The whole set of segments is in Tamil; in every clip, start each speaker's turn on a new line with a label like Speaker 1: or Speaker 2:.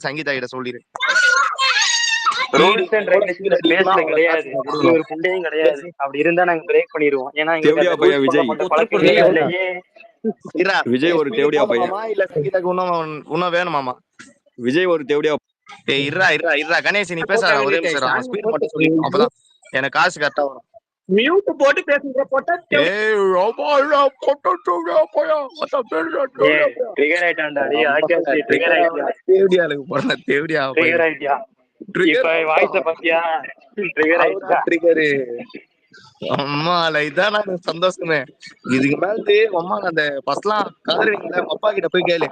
Speaker 1: சங்கீதா கிட்ட சொல்லிடு.
Speaker 2: ரூல்ஸ் அண்ட் ரெகுலேஷன் பேஸ்ல கிடையாது, அப்படி ஒரு புண்டையும் கிடையாது. அப்படி இருந்தா நாங்க பிரேக் பண்ணிடுவோம். ஏன்னா
Speaker 3: விஜய் ஒரு தேவடியா பையன்.
Speaker 1: இல்ல சங்கீதாக்கு இன்னும் வேணுமாமா?
Speaker 3: விஜய் ஒரு தேவடியா.
Speaker 1: ஏய் இருடா கணேஷ், நீ பேசாத ஒரே நிமிஷம். ஸ்பீட் மட்டும் சொல்லி அப்பதான் எனக்கு காசு கரெக்டா வரும்.
Speaker 4: மியூட் போட்டு பேசுங்க. போட்டா
Speaker 1: ஏய் ரொம்ப போட்டோ போயா மொத்த பேர்
Speaker 2: ட்ரிகர் ஆயிட்டான்டா. டேய் ஆகாஷ் ட்ரிகர் ஆயிட்டியா?
Speaker 1: தேவடியாளுக்கு போறன தேவடியா
Speaker 2: ட்ரிகர் ஆயிட்டியா? இப்ப வாய்ஸ் பாத்தியா? ட்ரிகர் ஆயிட்டா.
Speaker 1: ட்ரிகர் அம்மால இதான் எனக்கு சந்தோஷமே. இதுக்கு மேல அம்மா அந்த ஃபர்ஸ்ட்லாம் கதறிங்களா அப்பா கிட்ட போய் கேளு.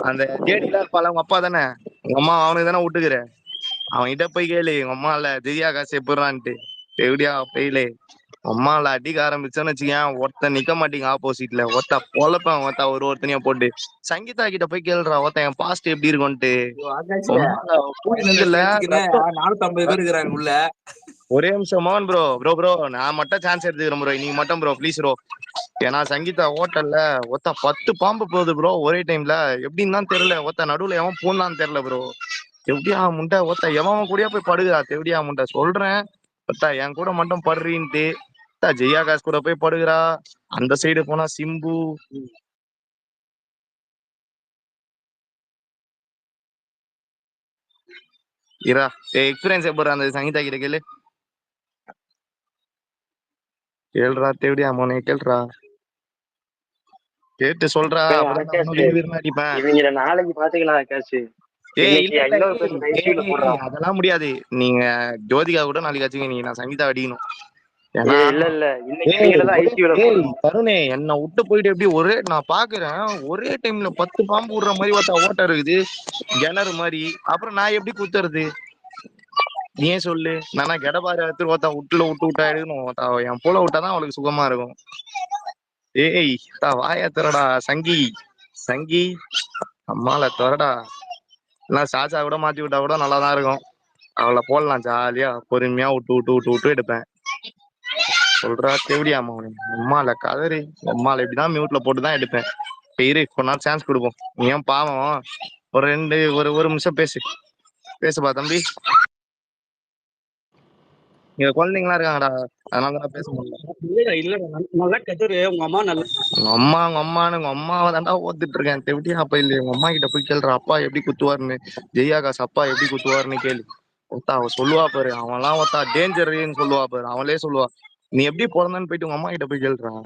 Speaker 1: அந்த ஜேடிலாம் இருப்பாள் அவங்க அப்பா தானே, உங்க அம்மா அவனுக்கு தானே விட்டுக்குற, அவன்கிட்ட போய் கேளு உங்க அம்மா இல்ல திவ்யா காசு எப்படான்ட்டு. எப்படியா பெயிலே அம்மால அடிக்க ஆரம்பிச்சோன்னு வச்சுக்கேன், ஒருத்தன் நிக்க மாட்டீங்க ஆப்போசிட்ல, ஒருத்த பொழப்பேன் ஒருத்த ஒருத்தனையா போட்டு. சங்கீதா கிட்ட போய் கேளுறா ஒருத்தன் என் பாஸ்ட் எப்படி இருக்கும்ட்டு. ஒரே நிமிஷம் மோகன் ப்ரோ நான் மட்டும் சான்ஸ் எடுத்துக்கிறேன் ப்ரோ, நீங்க மட்டும் ப்ரோ ப்ளீஸ் ப்ரோ. ஏன்னா சங்கீதா ஹோட்டல்ல ஒருத்த 10 பாம்பு போகுது ப்ரோ ஒரே டைம்ல, எப்படின்னு தான் தெரியல. ஒருத்த நடுவுல எவன் போனான்னு தெரியல ப்ரோ. எப்படியா முண்டை ஒருத்த எவன் கூடயா போய் படுகுதா எப்படியா முண்டை சொல்றேன். ஒருத்தா என் கூட மட்டும் படுறீன்ட்டு ஜெயா காசு கூட போய் படுகிறா. அந்த சைடு போனா சிம்பு. இரா எக்ஸ்பீரியன்ஸ் எப்படி அந்த சங்கீதா கிட்ட கேளு. கேள்றா தேவடியா மோனே கேள்றா, கேட்டு சொல்றா.
Speaker 2: நாளைக்கு பாத்துக்கலாம் ஆகாஷ்.
Speaker 1: அதெல்லாம் முடியாது. நீங்க ஜோதிகா கூட நாளைக்கு வச்சுக்க, நீங்க நான் சங்கீதா அடிக்கணும். தருணே என்ன விட்டு போயிட்டு எப்படி ஒரே நான் பாக்குறேன் ஒரே டைம்ல 10 பாம்பு விடுற மாதிரி ஓட்ட இருக்குது கிணறு மாதிரி. அப்புறம் நான் எப்படி குத்துறது நீ சொல்லு. நானா கெடபாரு எடுத்து ஓத்தா விட்டுல விட்டா எடுக்கணும். என் போல விட்டாதான் அவளுக்கு சுகமா இருக்கும். ஏய் வாயா திறடா சங்கி அம்மால திறடா. எல்லாம் சாச்சா கூட மாத்தி விட்டா கூட நல்லாதான் இருக்கும். அவளை போடலாம் ஜாலியா பொறுமையா விட்டு எடுப்பேன். சொல்றா தேவடியாமா அம்மால கதறி அம்மால இப்படிதான் மியூட்ல போட்டுதான் எடுப்பேன். இரு கொஞ்ச நாள் சான்ஸ் கொடுப்போம். நீ ஏன் பாவம் ஒரு நிமிஷம் பேசுப்பா தம்பி. இங்க குழந்தைங்களா இருக்காங்கடா, அதனாலதான் பேச முடியல. உங்க அம்மாவை தாண்டா ஓத்துட்டு இருக்கேன். தெவிட்டியா அப்பா இல்லையே உங்க அம்மா கிட்ட போய் கேள்ற அப்பா எப்படி குத்துவாருன்னு. ஜெயா காசு அப்பா எப்படி குத்துவாருன்னு கேளு. ஒத்தா அவ சொல்லுவா பாரு, அவன்லாம் ஒத்தா டேஞ்சர்ன்னு சொல்லுவா பாரு, அவளே சொல்லுவா. நீ எப்படி பிறந்தான்னு போயிட்டு உங்க அம்மா கிட்ட போய் கேள்றான்.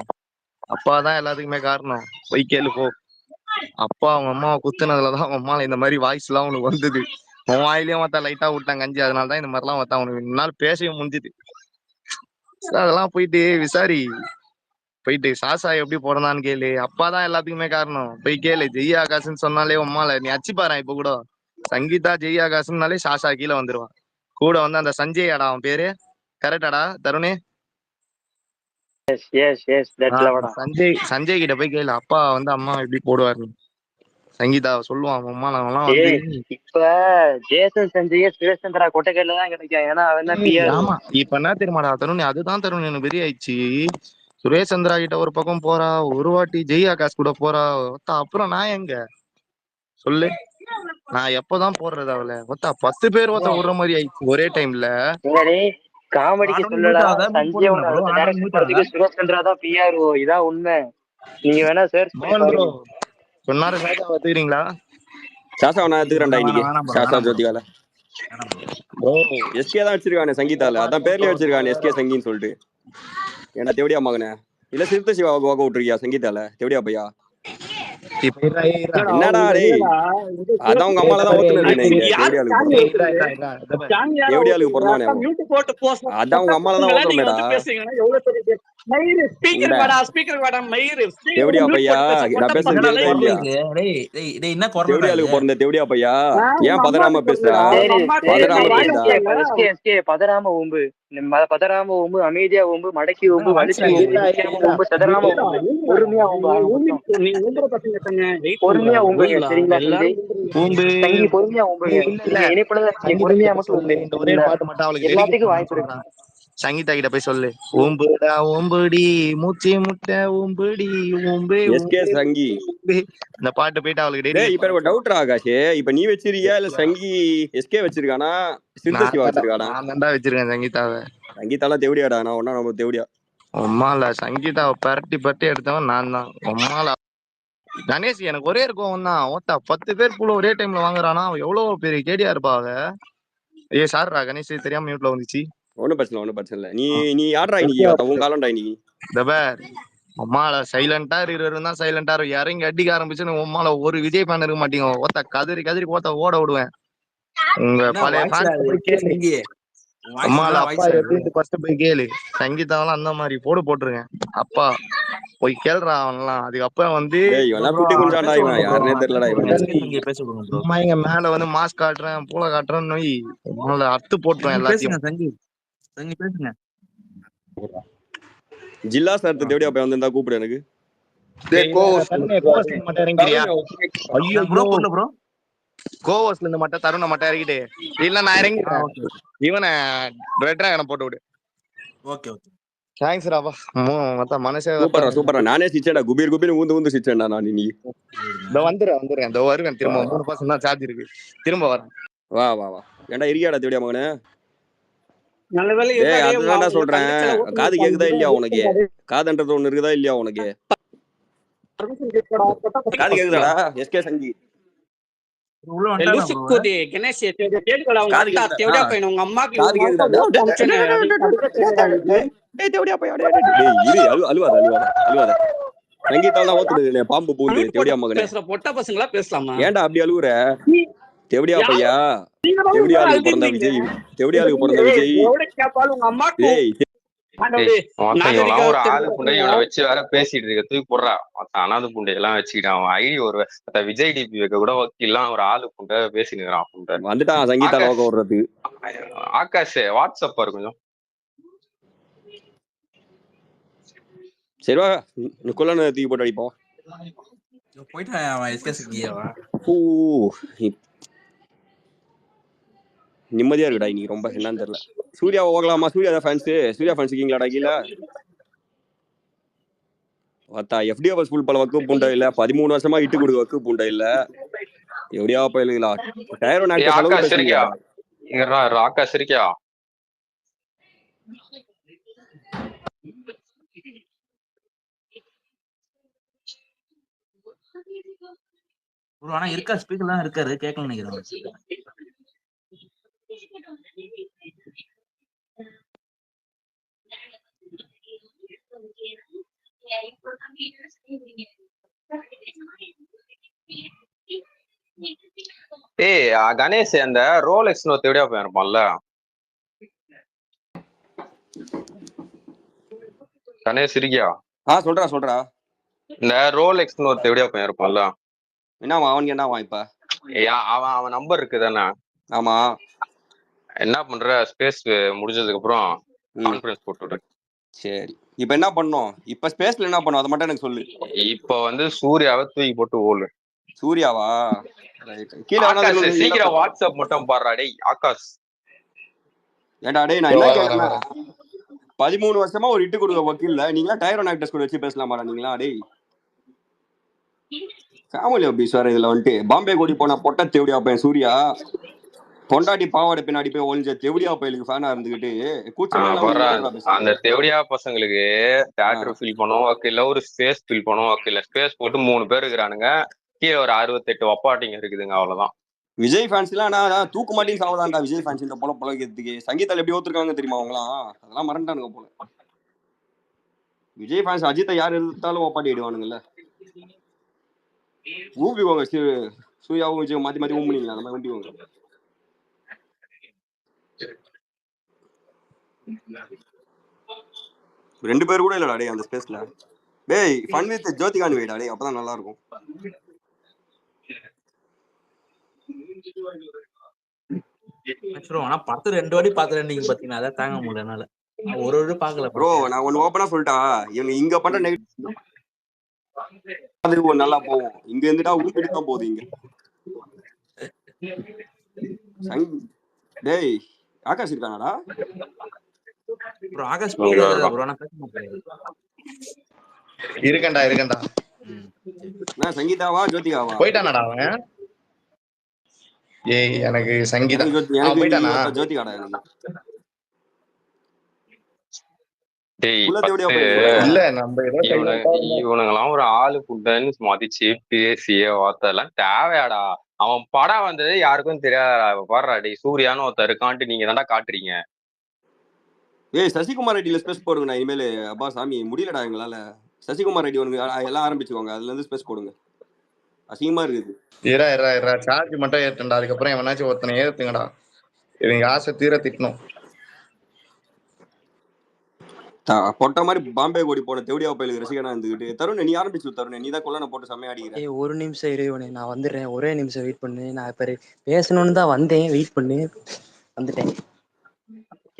Speaker 1: அப்பாதான் எல்லாத்துக்குமே காரணம், போய் கேளு போ. அப்பா அவங்க அம்மாவை குத்துனதுலதான் அவங்க அம்மால இந்த மாதிரி வாய்ஸ் எல்லாம் உனக்கு வந்தது. உன் வாயிலையும் ஒருத்தா லைட்டா விட்டாங்க கஞ்சி, அதனாலதான் இந்த மாதிரிலாம் ஒருத்தா உனக்கு இந்நாள் பேசவே முடிஞ்சுது. அதெல்லாம் போயிட்டு விசாரி. போயிட்டு சாசா எப்படி பிறந்தான்னு கேளு. அப்பாதான் எல்லாத்துக்குமே காரணம், போய் கேளு. ஜெய் ஆகாஷ்ன்னு சொன்னாலே உம்மால நீ அச்சு பாரு. இப்ப கூட சங்கீதா ஜெய் ஆகாஷ்னாலே சாசா கீழே வந்துருவான். கூட வந்து அந்த சஞ்சய் அடா அவன் பேரு கரெக்டாடா தருணே? சஞ்சய் கிட்ட போய் கேளு அப்பா வந்து அம்மா எப்படி போடுவாரு. சங்கீதா சொல்லுவான் அம்மா நாங்கெல்லாம் வந்து
Speaker 2: இப்ப ஜேசன் சஞ்சய் சுரேஷ் சந்திரா கொட்டைக்கல்ல தான் கிடைக்கும். ஏன்னா
Speaker 1: ஆமா இப்ப என்ன தெரியுமாடா தருண், அதுதான் தருண் எனக்கு வெறி ஆயிடுச்சு. சுரேஷ் சந்திரா கிட்ட ஒரு பக்கம் போறா, ஒரு வாட்டி ஜெய் ஆகாஷ் கூட போறா. அப்புறம் நான் எங்க சொல்லு, நான் எப்பதான் போடுறது அவளை ஒத்தா 10 பேர் ஒருத்த விடுற மாதிரி ஆயிடுச்சு ஒரே டைம்ல.
Speaker 2: காமெடிக்கு சொல்லடா சஞ்சய் சுரேஷ் சந்திரா தான் பிஆர்ஓ, இதான் உண்மை. நீங்க வேணா சார்
Speaker 1: சொன்னாரு. சாசா எடுத்துக்கிறீங்களா?
Speaker 3: சாசா நான் எடுத்துக்கிறேன்டா இன்னைக்கு. சாசா ஜோதிகால எஸ்கே தான் வச்சிருக்கானே சங்கீதால, அதான் பேர்லயே வச்சிருக்கானே எஸ்கே சங்கின்னு சொல்லிட்டு. ஏன்னா தேவடியா மகனே இல்ல சிறுத்தை சிவா வாக்க விட்டுருக்கியா சங்கீதால தேவடியா பையா? என்னடா டேய், அதான் உங்க அம்மால தான் ஓத்துனது. தேவடியாளுக்கு பிறந்தவனே அதான் உங்க அம்மால தான் ஓத்துறமேடா. தேவடியா பையா நான் பேசுறது இல்லையா? தேவடியாளுக்கு பிறந்த தேவடியா பையா ஏன் பதறாம பேசுறா?
Speaker 2: பதறாம ஊம்பு, பதறாம ஊம்பு, அமைதியா ஊம்பு, மடக்கி ஊம்பு, வலிச்சு ஊம்பு, சதறாம பொறுமையா பொறுமையா ஊம்புங்க சரிங்களா? பொறுமையா ஊம்புங்க. இணைப்புல பொறுமையா மட்டும் எல்லாத்துக்கும் வாய்ப்பு இருக்கு.
Speaker 1: சங்கீதா கிட்ட போய் சொல்லு. ஓம்புடா ஓம்புடி மூச்சு முட்டை ஓம்புடி ஓம்பே
Speaker 3: எஸ்கே
Speaker 1: ஓம்பே
Speaker 3: சங்கி.
Speaker 1: ஓம்பே. இந்த பாட்டு போயிட்டு அவளுக்கு
Speaker 3: டேய்
Speaker 1: டெடிகேட்
Speaker 3: இப்ப எனக்கு ஒரு டவுட்ரா ஆகாஷ், இப்ப நீ வச்சிருக்கியா இல்ல சங்கி எஸ்கே வச்சிருக்கானா சிறுத்தை சிவா வச்சிருக்கானா?
Speaker 1: நான் தான்டா வச்சிருக்கேன் சங்கீதாவை.
Speaker 3: சங்கீதாலாம் தேவடியாடா, நான் ஒன்னா நம்ம தேவடியா.
Speaker 1: உம்மால சங்கீதாவை பரட்டி பரட்டி எடுத்தவன் நான் தான். உம்மால கணேஷ் எனக்கு ஒரே இருக்கும் தான். ஓத்தா 10 பேர் போல ஒரே டைம்ல வாங்குறானா, அவன் எவ்வளவு பெரிய கேடியா இருப்பா அவ. ஏ சார்ரா கணேஷ் தெரியாம மியூட்ல வந்துச்சு.
Speaker 3: ஒன்னும் பிரச்சனை இல்ல. நீ ஆடுறா இன்னைக்கு, உன் காலம்டா இன்னைக்கு.
Speaker 1: தபர் உம்மால சைலண்டா இருக்கிறவரு தான் சைலண்டா இருக்கும். இறங்கி அடிக்க ஆரம்பிச்சுன்னு உம்மால ஒரு விஜய் ஃபேன் இருக்க மாட்டீங்க. ஓத்தா கதறி கதறி ஓத்த ஓட விடுவேன். உங்க பழைய ஃபேன் அம்மால அப்பா எப்படின்னு ஃபர்ஸ்ட் போய் கேளு. சங்கீதாவெல்லாம் அந்த மாதிரி போட்டுருங்க. அப்பா போய் கேள்றா அவன்லாம். அதுக்கப்புறம் வந்து
Speaker 3: டேய் இவெல்லாம் குட்டி குஞ்சாண்டா, இவன் யாருனே தெரியலடா இவன்.
Speaker 1: அம்மா இங்க மேல வந்து மாஸ்க் காட்டுறேன் பூல காட்டுறேன்னு நோய் உங்களை அத்து போட்டுரும் எல்லாத்தையும்.
Speaker 3: ஜில்லா சார் தேவடியா போய் வந்திருந்தா கூப்பிடு எனக்கு.
Speaker 1: மட்டும் இறங்கிறியா? ஐயோ கோவஸ்ல இருந்து மட்டும் தருண மட்டும் இறங்கிட்டு இல்ல நான் இறங்கிட்டேன். இவனை ரெட் டிராகனை போட்டு விடு.
Speaker 5: Okay okay
Speaker 1: thanks Rafah. மனசே
Speaker 3: சூப்பரா நானே சிச்சேன்டா, குபீர் ஊந்து சிச்சேன்டா நான் இன்னைக்கு.
Speaker 1: இதோ வந்துடுறேன் இதோ வருவேன். திரும்ப 3% தான் சார்ஜ் இருக்கு. திரும்ப வரேன்.
Speaker 3: வா ஏன்டா இருக்கியாடா தேவடியா மகனே?
Speaker 4: நல்ல வேலை
Speaker 3: டேய் அதுதான்டா சொல்றேன், காது கேக்குதா இல்லையா உனக்கு? காதுன்றது ஒண்ணு இருக்குதா இல்லையா உனக்கு? காது கேக்குதாடா எஸ்கே சங்கி?
Speaker 4: கணேஷ் தேவடியா பையன் உங்க அம்மாக்கு
Speaker 3: காது கேக்குதா? டேய் தேவடியா பையா டேய் அழுவாத. சங்கீதால ஓத்துது பாம்பு பூந்து தேவடியா மகனே.
Speaker 4: பேசுற பொட்ட பசங்களா பேசலாமா?
Speaker 3: ஏன்டா அப்படி அழுவுற? தேவடியா பையா, தேவடியாளுக்கு பிறந்த விஜய், தேவடியாளுக்கு பிறந்த விஜய். டேய்
Speaker 6: ஒரு ஆளு புண்டை இவனை வச்சு வேற பேசிட்டு இருக்க, தூக்கி போடுறா. அனாது புண்டை எல்லாம் வச்சுக்கிட்டான். அவன் ஐடி ஒரு விஜய் டிபி வைக்க கூட வக்கீல்லாம் ஒரு ஆளு புண்டை பேசிட்டு இருக்கிறான்.
Speaker 3: வந்துட்டான் சங்கீதா லோக விடுறது.
Speaker 6: ஆகாஷ் வாட்ஸ்அப் பாரு கொஞ்சம்.
Speaker 3: சரிவா நிக்கோலா தூக்கி போட்டு அடிப்போம். நிம்மதியா இருக்குடா இன்னைக்கு ரொம்ப. என்னன்னு தெரியல. சூர்யா போகலாமா? சூர்யா ஃபேன்ஸ் இருக்கீங்களாடா கீழே? எஃப்டிஓ ஸ்கூல் பல வக்கு பூண்டை இல்ல, 13 வருஷமா இட்டு கொடுக்க வக்கு பூண்டை இல்ல. எப்படியா போயிலுங்களா? டயரோ நாட்டு
Speaker 6: ஆகாஷ் இருக்கியா? ஆகாஷ் இருக்கியா?
Speaker 5: ஆனா இருக்கா ஸ்பீக்கர்லாம் இருக்காரு, கேட்கல நினைக்கிறேன்.
Speaker 6: ஏய் கணேஷ் அந்த ரோலெக்ஸ் தேவடியா போயிருப்பான்ல கணேஷ் இருக்கியா?
Speaker 3: சொல்றா.
Speaker 6: இந்த ரோலெக்ஸ் தேவடியா போயிருப்பான்ல,
Speaker 3: என்னவா அவனுக்கு என்னவா இப்ப?
Speaker 6: அவன் நம்பர் இருக்குதானே?
Speaker 3: ஆமா.
Speaker 6: என்ன பண்ற? ஸ்பேஸ் முடிஞ்சதுக்கு அப்புறம் கான்ஃபரன்ஸ் போட்டு விடு.
Speaker 3: சரி இப்ப என்ன பண்ணோம்? இப்ப ஸ்பேஸ்ல என்ன பண்ணும் அதை மட்டும் எனக்கு சொல்லு.
Speaker 6: இப்ப வந்து சூர்யாவை தூக்கி போட்டு ஓடு.
Speaker 3: சூர்யாவா?
Speaker 6: சீக்கிரம் வாட்ஸ்அப் மட்டும் பாடுறா டேய் ஆகாஷ்.
Speaker 3: ஏண்டா டேய் நான் என்ன கேக்குறேன், 13 வருஷமா ஒரு இட்டு கொடுக்க வக்கீல்ல நீங்களா டைரோன் ஆக்டர்ஸ் கூட வச்சு பேசலாமாடா நீங்களா? டேய் ஃபேமிலி ஆபீஸ் வேற இதுல வந்துட்டு பாம்பே கோடி போனா பொட்ட தேவடியா பையன் சூர்யா பொண்டாட்டி பாவாடை பின்னாடி போய் ஒளிஞ்ச தேவடியா பையலுக்கு ஃபேனா இருந்துகிட்டு
Speaker 6: அந்த தேவடியா பசங்களுக்கு தியேட்டர் ஃபில் பண்ணுவோம் வக்கீல்ல, ஒரு ஸ்பேஸ் ஃபில் பண்ணுவோம் வக்கீல்ல. ஸ்பேஸ் போட்டு 3 பேர் இருக்கிறானுங்க, கீழே ஒரு 68 வப்பாட்டிங்க இருக்குதுங்க, அவ்வளவுதான்.
Speaker 3: விஜய் ஃபேன்ஸ் எல்லாம் தூக்கு மாட்டின்னு சாவதான்டா விஜய் ஃபேன்ஸ் இந்த போல பழகிறதுக்கு. சங்கீதால எப்படி ஓத்துருக்காங்க தெரியுமா அவங்களாம்? அதெல்லாம் மறந்துட்டானுங்க போல. விஜய் ஃபேன்ஸ் அஜித்தை யார் எடுத்தாலும் ஒப்பாட்டி ஆயிடுவானுங்கல்ல. ஊம்பிக்கோங்க சூர்யாவும் விஜய் மாத்தி ஊம்பினீங்களா? அந்த மாதிரி ஊம்பிக்கோங்க. 2 பேர் கூட இல்லடா டேய் அந்த ஸ்பேஸ்ல. டேய் ஃபன் வித் ஜோதிகான் வைடா டேய், அப்பதான் நல்லா இருக்கும்.
Speaker 5: ஆனா பத்து 2 வாட்டி பாத்துறேன் நீங்க பாத்தீங்கன்னா அதான் தாங்க முடியல என்னால. ஒரு பாக்கல
Speaker 3: ப்ரோ. நான் ஒன்னு ஓப்பனா சொல்லிட்டா, இவங்க இங்க பண்ற நெகட்டிவ் அது நல்லா போகும், இங்க இருந்துட்டா ஊப்பிட்டு தான் போகுது இங்க. டேய் ஆகாஷ் இருக்கானடா?
Speaker 5: ப்ரோ ஆகாஷ் பிடிக்காது
Speaker 6: இருக்கான்.
Speaker 5: ப்ரோ, நான் பேச மாட்டேன்.
Speaker 1: இருக்கேன்டா.
Speaker 5: சரி.
Speaker 3: நான் சங்கீதாவா ஜோதிகாவா?
Speaker 1: போயிட்டானடா அவன். ஏய் எனக்கு சங்கீதா. அவன்
Speaker 3: எனக்கு
Speaker 1: போயிட்டானா?
Speaker 3: ஜோதிகாடா எனக்கு.
Speaker 6: டேய்
Speaker 3: குல தேவடியா
Speaker 6: பத்து
Speaker 3: பையனுங்களா?
Speaker 1: இல்ல நம்ம ஏதோ
Speaker 6: இவனுங்கெல்லாம் ஒரு ஆளு புட்டன்னு மதிச்சு பேசிய வார்த்தைலாம் தேவையாடா? அவன் படம் வந்தது யாருக்கும் தெரியாதா? பாடுறா டேய் சூர்யான்னு ஒருத்தர் இருக்கான்ட்டு நீங்க தான்டா காட்டுறீங்க.
Speaker 3: ஏய் சசிகுமார் ரெட்டியில ஸ்பேஸ் போடுங்க. நான் இனிமேல் அப்பா சாமி முடியலடா எங்களால. சசிகுமார் ரெட்டி உனக்கு எல்லாம் ஆரம்பிச்சுக்கோங்க, அதுல இருந்து ஸ்பேஸ் போடுங்க. அசிங்கமா இருக்குது.
Speaker 1: இரா சார்ஜ் மட்டும் ஏத்துண்டா. அதுக்கப்புறம் எவனாச்சும் ஒருத்தனை ஏத்துங்கடா. இவங்க ஆசை தீர திட்டணும்.
Speaker 3: பொட்ட மாதிரி பாம்பே கோடி போன தேவடியா பயிலுக்கு ரசிகனா இருந்துகிட்டு தருண் நீ ஆரம்பிச்சு தருண். நீ தான் கொல்லனை போட்டு செம்மையா அடிக்கிற.
Speaker 2: ஏய் ஒரு நிமிஷம் இறைவனே, நான் வந்துடுறேன். ஒரே நிமிஷம் வெயிட் பண்ணு. நான் இப்ப பேசணும்னு தான் வந்தேன். வெயிட் பண்ணு, வந்துட்டேன்.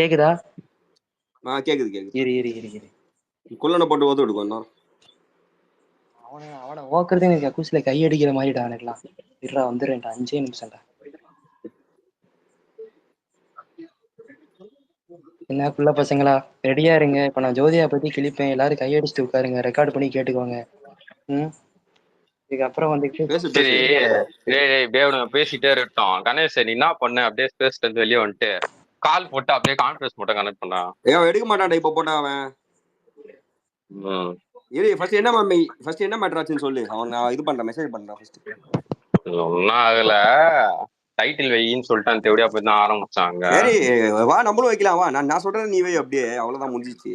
Speaker 2: கேக்குதா?
Speaker 3: கேக்குது.
Speaker 2: இரு.
Speaker 3: கொல்லனை போட்டு ஓது எடுக்கும்.
Speaker 2: அவனை ஓக்குறதே எனக்கு கக்கூசில கை அடிக்கிற மாதிரிடா எனக்குலாம். இருடா வந்துடுறேன்டா, 5 நிமிஷம்டா. என்ன புள்ள பசங்களா, ரெடியா இருங்க. இப்ப நான் ஜோதியா பத்தி கிழிப்பேன். எல்லாரும் கையடிச்சுட்டு உட்காருங்க, ரெக்கார்ட் பண்ணி கேட்டுக்கோங்க. இதுக்கப்புறம் வந்துட்டு
Speaker 6: சரி டேய் பேவனுங்க பேசிட்டே இருக்கட்டும். கணேஷ் நீ என்ன பண்ண? அப்படியே ஸ்பேஸ்ல இருந்து வெளியே வந்துட்டு கால் போட்டு அப்படியே கான்ஃபரன்ஸ் மட்டும் கனெக்ட் பண்ணா.
Speaker 3: எடுக்க மாட்டான்டா இப்ப போட்டா அவன். ஃபர்ஸ்ட் என்ன மேட்டர் ஆச்சுன்னு சொல்லு. அவன் நான் இது பண்றேன், மெசேஜ் பண்றேன். ஃபர்ஸ்ட்
Speaker 6: ஒன்னும் ஆகல, டைட்டில் வையின்னு சொல்லிட்டு தேவடியா போய் தான் ஆரம்பிச்சாங்க.
Speaker 3: சரி வா நம்மளும் வைக்கலாம். வா நான் சொல்றேன் நீ வை. அப்படியே அவ்வளவுதான் முடிஞ்சிச்சு.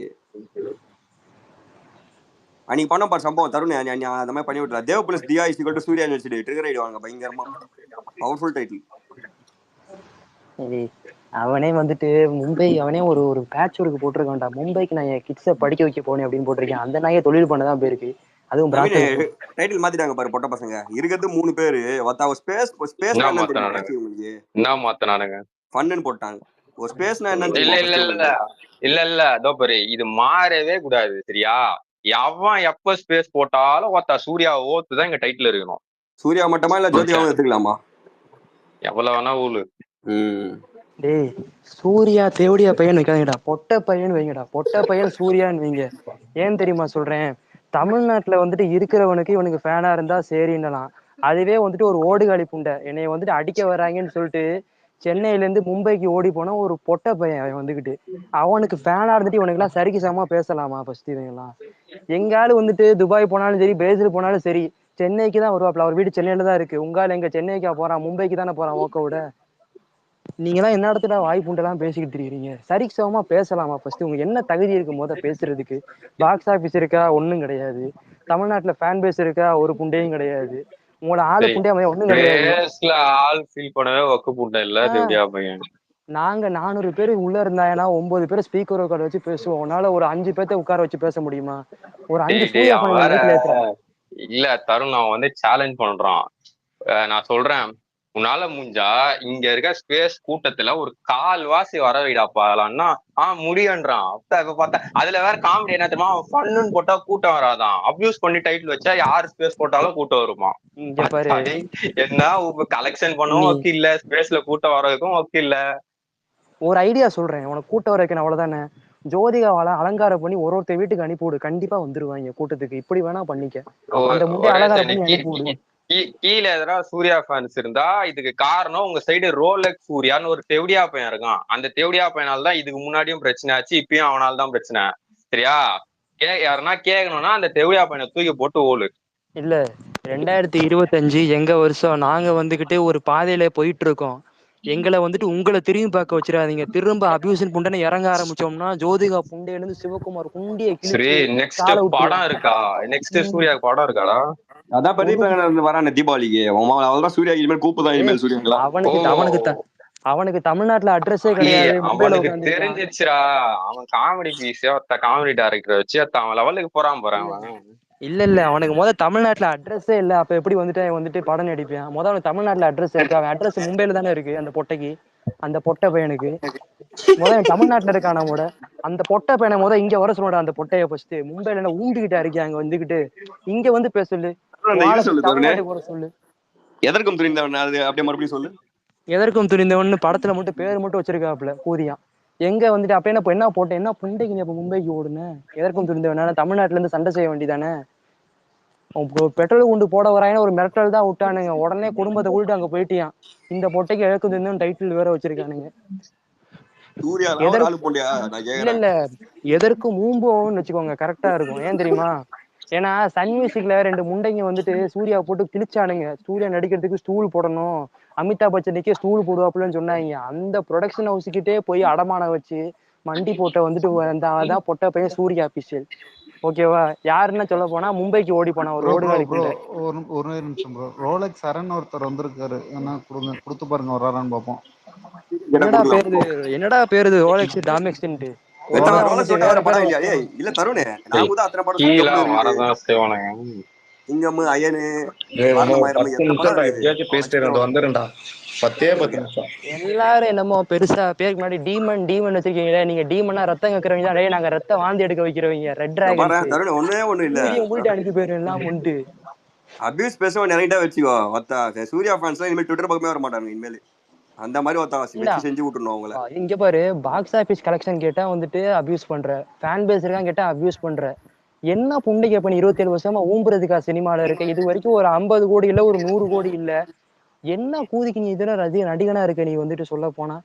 Speaker 3: அன்னைக்கு பண்ண பாரு சம்பவம் தருண். அந்த மாதிரி பண்ணி விட்டுலாம். Dev plus Diya is equal to Surya university trigger ஆயிடுவாங்க பயங்கரமா. Powerful title.
Speaker 2: அவனே வந்துட்டு மும்பை, அவனே ஒரு பேட்ச் ஒர்க்கு போட்டிருக்கான்டா. மும்பைக்கு நான் என் கிட்ஸை படிக்க வைக்க போனேன் அப்படின்னு போட்டிருக்கேன். அந்த நாயே தொழில் பண்ணதான் போயிருக்கு. அதுவும்
Speaker 3: டைட்டில் மாத்திட்டாங்க பாரு. பொட்ட பசங்க இருக்கிறது 3 பேரு.
Speaker 6: என்ன மாத்தினானுங்க?
Speaker 3: ஃபன்னு போட்டாங்க. ஒரு ஸ்பேஸ்னா என்னன்னு
Speaker 6: இல்ல அதோ பாரு, இது மாறவே கூடாது சரியா? எவன் எப்ப ஸ்பேஸ் போட்டாலும் ஒருத்தா சூர்யா ஓத்துதான் இங்க டைட்டில் இருக்கணும்.
Speaker 3: சூர்யா மட்டுமா இல்ல ஜோதியாவும் எடுத்துக்கலாமா?
Speaker 6: எவ்வளவு வேணா ஊழு.
Speaker 2: டேய் சூர்யா தேவடியா பையன் வைக்காதீங்கடா, பொட்ட பையன் வைங்கடா. பொட்ட பையன் சூர்யான்னு வைங்க. ஏன் தெரியுமா சொல்றேன்? தமிழ்நாட்டுல வந்துட்டு இருக்கிறவனுக்கு இவனுக்கு ஃபேனா இருந்தா சரின்னலாம். அதுவே வந்துட்டு ஒரு ஓடுகாலி புண்டை என்னைய வந்துட்டு அடிக்க வராங்கன்னு சொல்லிட்டு சென்னையில இருந்து மும்பைக்கு ஓடி போனா ஒரு பொட்ட பையன் அவன் வந்துகிட்டு அவனுக்கு ஃபேனா இருந்துட்டு இவனுக்கு எல்லாம் சரிக்கு சமமா பேசலாமா? ஃபர்ஸ்ட் இவங்கெல்லாம் எங்காலும் வந்துட்டு துபாய் போனாலும் சரி, பிரேசில் போனாலும் சரி, சென்னைக்கு தான் வருவாப்ல. அவர் வீடு சென்னையில தான் இருக்கு. உங்கால எங்க சென்னைக்கா போறான்? மும்பைக்கு தானே போறான் ஓக்க விட. நீங்க எல்லாம் என்ன இடத்துல வாய்ப்புண்டெல்லாம் பேசிக்கிட்டு இருக்கீங்க? சரிக்கு சமமா பேசலாமா? ஃபர்ஸ்ட் உங்களுக்கு என்ன தகுதி இருக்கு போத பேசுறதுக்கு? பாக்ஸ் ஆபீஸ் இருக்கா? ஒண்ணும் கிடையாது. தமிழ்நாட்டுல ஃபேன் பேஸ் இருக்கா? ஒரு புண்டையும் கிடையாது. உங்களோட ஆளு புண்டையா ஒண்ணும் கிடையாது.
Speaker 6: ஆள் ஃபீல் பண்ணவே ஒக்கு புண்டை இல்ல தேவடியா பையன்.
Speaker 2: நாங்க 400 பேர் உள்ள இருந்தாங்கன்னா 9 பேர் ஸ்பீக்கர் உட்கார வச்சு பேசுவோம். உன்னால ஒரு 5 பேர்த்த உட்கார வச்சு பேச முடியுமா? ஒரு 5 சூர்யா
Speaker 6: இல்ல தருண், அவன் வந்து சேலஞ்ச் பண்றான். நான் சொல்றேன், உன்னால முடிஞ்சா இங்க இருக்க ஸ்பேஸ் கூட்டத்துல ஒரு கால்வாசி வர வைடாப்பாலான்னா முடியன்றான். இப்ப பார்த்தா அதுல வேற காமெடி என்ன தெரியுமா? ஃபன்னுன்னு போட்டா கூட்டம் வராதான். அப்யூஸ் பண்ணி டைட்டில் வச்சா யாரு ஸ்பேஸ் போட்டாலும் கூட்டம் வருமா? என்ன கலெக்ஷன் பண்ணவும் ஒர்க் இல்ல, ஸ்பேஸ்ல கூட்டம் வரதுக்கும் ஒர்க் இல்ல.
Speaker 2: ஒரு ஐடியா சொல்றேன் உனக்கு, கூட்டம் வரைக்கும் அவ்வளவுதானே. ஜோதிகாவால அலங்காரம் பண்ணி ஒருத்தர் வீட்டுக்கு அனுப்பிவிடு, கண்டிப்பா வந்துருவாங்க கூட்டத்துக்கு. இப்படி வேணா பண்ணிக்க. அந்த முட்டை அலங்காரம் பண்ணி அனுப்பிவிடு.
Speaker 6: கீழே எதனா சூர்யா ஃபேன்ஸ் இருந்தா இதுக்கு காரணம் உங்க சைடு ரோலெக்ஸ் சூர்யான்னு ஒரு தெவடியா பையன் இருக்கான். அந்த தெவடியா பையனால தான் இதுக்கு முன்னாடியும் பிரச்சனை ஆச்சு, இப்பயும் அவனால தான் பிரச்சனை சரியா? யாருன்னா கேட்கணும்னா அந்த தெவடியா பையனை தூக்கி போட்டு ஓலு.
Speaker 2: இல்ல 2025 எங்க வருஷம். நாங்க வந்துகிட்டு ஒரு பாதையில போயிட்டு இருக்கோம். எங்களை வந்துட்டு உங்களை திரும்பி பார்க்க வச்சிடாதீங்க. திரும்ப அபியூசன் புண்டனை இறங்க ஆரம்பிச்சோம்னா ஜோதிகா புண்டையில இருந்து சிவகுமார் குண்டியை கிழிச்சு
Speaker 6: படம் இருக்கா? நெக்ஸ்ட் சூர்யா படம் இருக்காடா?
Speaker 3: அதான் பிரதீப் வரான தீபாவளிக்கு. அவதான் சூர்யா இனிமேல் கூப்பிதான் இனிமேல் சூர்யா.
Speaker 2: அவனுக்கு தமிழ்நாட்டுல அட்ரஸே கிடையாது.
Speaker 6: அவனுக்கு தெரிஞ்சிருச்சுடா. அவன் காமெடி பீஸ், காமெடி டைரக்டர் வச்சு அவன் லெவலுக்கு போறான்.
Speaker 2: இல்ல அவனுக்கு தமிழ்நாட்டுல அட்ரஸே இல்ல. அப்ப எப்படி வந்துட்டு படம் நடிப்பான்? அவனுக்கு தமிழ்நாட்டுல அட்ரஸ் இருக்கு. அவன் அட்ரஸ் மும்பைல தானே இருக்கு. அந்த பொட்டைக்கு, அந்த பொட்டை பையனுக்கு தமிழ்நாட்டுல இருக்கான கூட. அந்த பொட்டை பையனை இங்க வர சொல்லடா. அந்த பொட்டைய ஃபர்ஸ்ட் மும்பைல ஊண்டிக்கிட்டா இருக்கு. அங்க வந்துகிட்டு இங்க வந்து பேச சொல்லு. சொல்லு
Speaker 3: எதற்கும் துணிந்தவன். அது அப்படியே மறுபடியும் சொல்லு.
Speaker 2: எதற்கும் துணிந்தவன் படத்துல மட்டும் பேர் மட்டும் வச்சிருக்காப்ல கூதியான். எங்க வந்துட்டு அப்ப என்ன போட்டேன், என்ன புண்டைக்கு நீ அப்ப மும்பைக்கு ஓடுன? எதற்கும் துணிந்தவனா? தமிழ்நாட்டுல இருந்து சண்டை செய்ய வேண்டியதானே? பெட்ரோல் குண்டு போட வராங்கன்னு ஒரு மிரட்டல் தான் விட்டானுங்க. உடனே குடும்பத்தை கூட்டிட்டு அங்க போயிட்டியான். இந்த பொட்டைக்கு இழக்கும் துணிந்தவன் டைட்டில் வேற வச்சிருக்கானுங்க.
Speaker 3: சூர்யாலாம் ஒரு ஆளு போண்டியா நான்
Speaker 2: இல்ல
Speaker 3: கேக்குறேன்.
Speaker 2: இல்ல எதற்கும் மூம்போன்னு வச்சுக்கோங்க, கரெக்டா இருக்கும். ஏன் தெரியுமா? ஏன்னா சன் மியூசிக்ல 2 முண்டைங்க வந்துட்டு சூர்யா போட்டு கிழிச்சானுங்க. சூர்யா நடிக்கிறதுக்கு ஸ்டூல் போடணும், அமிதாப் பச்சனுக்கே ஸ்டூல் போடுவாப்புலன்னு சொன்னாங்க. அந்த ப்ரொடக்ஷன் ஹவுஸ்கிட்டே போய் அடமானம் வச்சு மண்டி போட்ட வந்துட்டு அதான் பொட்ட பையன் சூர்யா அபிஷியல். ஓகேவா? யாருன்னு சொல்ல போனா மும்பைக்கு ஓடி போனா ஒரு
Speaker 7: ப்ரோ ப்ரோ
Speaker 2: ஓடுகாலி
Speaker 7: ப்ரோ
Speaker 2: புண்டை.
Speaker 7: ஒரு நிமிஷம் ப்ரோ. ரோலெக்ஸ் சரண் ஒருத்தர் வந்திருக்காரு, என்ன கொடுங்க, கொடுத்து பாருங்க வர்றாரான்னு பார்ப்போம்.
Speaker 3: கேட்டா
Speaker 2: என்னடா
Speaker 3: கொடுக்கலாம்
Speaker 2: பேருது,
Speaker 3: bro.
Speaker 2: என்னடா பேருது ரோலெக்ஸ் டாமெக்ஸ்ன்ட்டு.
Speaker 3: மச்சான்
Speaker 2: ஒழுங்கா
Speaker 3: ரோலக்ஸ்
Speaker 2: வந்துட்டு
Speaker 3: விட்டு
Speaker 2: வேற
Speaker 3: வேற
Speaker 2: பேரை
Speaker 3: படம் இல்லையா?
Speaker 2: வச்சுக்கோங்க.
Speaker 3: ஏய் இல்ல தருணே, நான் கூட அத்தனை படம்
Speaker 6: கீழே
Speaker 3: சிங்கம்னு இருக்குது,
Speaker 6: வரதான் செய்வானுங்க.
Speaker 3: சிங்கம், அயனு,
Speaker 1: இன்னும் ஒரு
Speaker 3: வாரணமாயிரம்,
Speaker 1: 10
Speaker 3: எத்தனை படம்
Speaker 1: நிமிஷம்டா,
Speaker 3: இருக்குது.
Speaker 1: எப்படியாச்சும் பேசிட்டு வந்து வந்துருண்டா. 10 நிமிஷம்.
Speaker 2: எல்லாரும் என்னமோ பெருசா பேருக்கு முன்னாடி டீமன் வச்சிருக்கீங்களே, நீங்க டீமனா ரத்தம் கேட்கறவங்க தான். டேய் நாங்க ரத்தம் வாந்தி எடுக்க வைக்கிறவங்க, ரெட்
Speaker 3: இங்க பாரு
Speaker 2: டிராகன்ஸ்.
Speaker 3: தருண், ஒண்ணு இல்ல,
Speaker 2: சூரிய உங்கள்கிட்ட அனுப்பி போயிடும் எல்லாம் உண்டு.
Speaker 3: அபியூஸ் பேச நிறைய வச்சுக்கோ. ஒத்தா சூர்யா ஃபேன்ஸ் இனிமேல் ட்விட்டர் பக்கமே வர மாட்டாங்க இனிமேல். அந்த மாதிரி ஒருத்தா
Speaker 2: இல்ல
Speaker 3: வச்சு செஞ்சு விட்டுருணும் அவங்கள.
Speaker 2: இங்க பாரு, பாக்ஸ் ஆபீஸ் கலெக்ஷன் கேட்டா வந்துட்டு அபியூஸ் பண்ற, ஃபேன் பேஸ் இருக்கான்னு கேட்டா அபியூஸ் பண்ற. என்ன புண்டைக்கு பண்ணி 27 வருஷமா ஊம்புறதுக்கா சினிமால இருக்க? இது வரைக்கும் ஒரு 50 கோடி இல்ல, ஒரு 100 கோடி இல்ல. என்ன கூதிக்கு நீ இதுல நடிகனா இருக்க? நீ வந்துட்டு சொல்ல போனா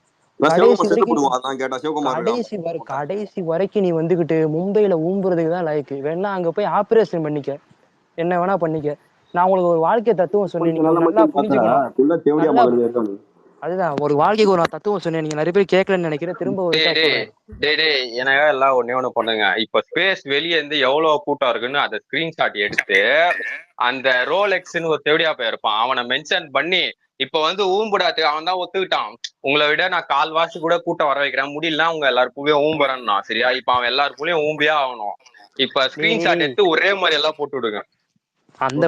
Speaker 3: நான்
Speaker 2: கடைசி
Speaker 3: சிவகுமார் செத்து
Speaker 2: வரைக்கும்
Speaker 3: போடுவான், அதான் கேட்டா சிவகுமார்
Speaker 2: கடைசி வரைக்கும் நீ வந்துகிட்டு மும்பைல ஊம்புறதுக்கு தான் லாய்க்கு. வேணா அங்க போய் ஆபரேஷன் பண்ணிக்க, என்ன வேணா பண்ணிக்க. நான் உங்களுக்கு ஒரு வாழ்க்கை தத்துவம் சொன்னேன், நீங்க நல்லா புரிஞ்சுக்கணும்.
Speaker 3: தேவடியா
Speaker 2: நல்லா
Speaker 3: மகன் இருக்கானு.
Speaker 2: அதுதான் ஒரு வாழ்க்கைக்கு ஒரு நான் தத்துவம் சொன்னேன், நீங்க நிறைய பேர் கேட்கலன்னு நினைக்கிறேன். திரும்ப ஒரு சொல்றேன்.
Speaker 6: எனக்கு எல்லாம் ஒண்ணு பண்ணுங்க. இப்ப ஸ்பேஸ் வெளியே இருந்து எவ்வளவு கூட்டம் இருக்குன்னு அதை ஸ்கிரீன்ஷாட் எடுத்து அந்த ரோலெக்ஸ்ன்னு ஒரு தேவடியா போய் இருப்பான், அவனை மென்ஷன் பண்ணி இப்ப வந்து ஊம்புடாத்துக்கு அவன் தான் ஒத்துக்கிட்டான். உங்களை விட நான் கால்வாசி கூட கூட்டம் வர வைக்கிறேன், முடியலன்னா உங்க எல்லாருக்குள்ளயும் ஊம்புறேன்னா சரியா? இப்ப அவன் எல்லாருக்குள்ளயும் ஊம்பியா ஆகணும். இப்ப ஸ்கிரீன்ஷாட் எடுத்து ஒரே மாதிரி எல்லாம் போட்டு விடுங்க.
Speaker 2: அந்த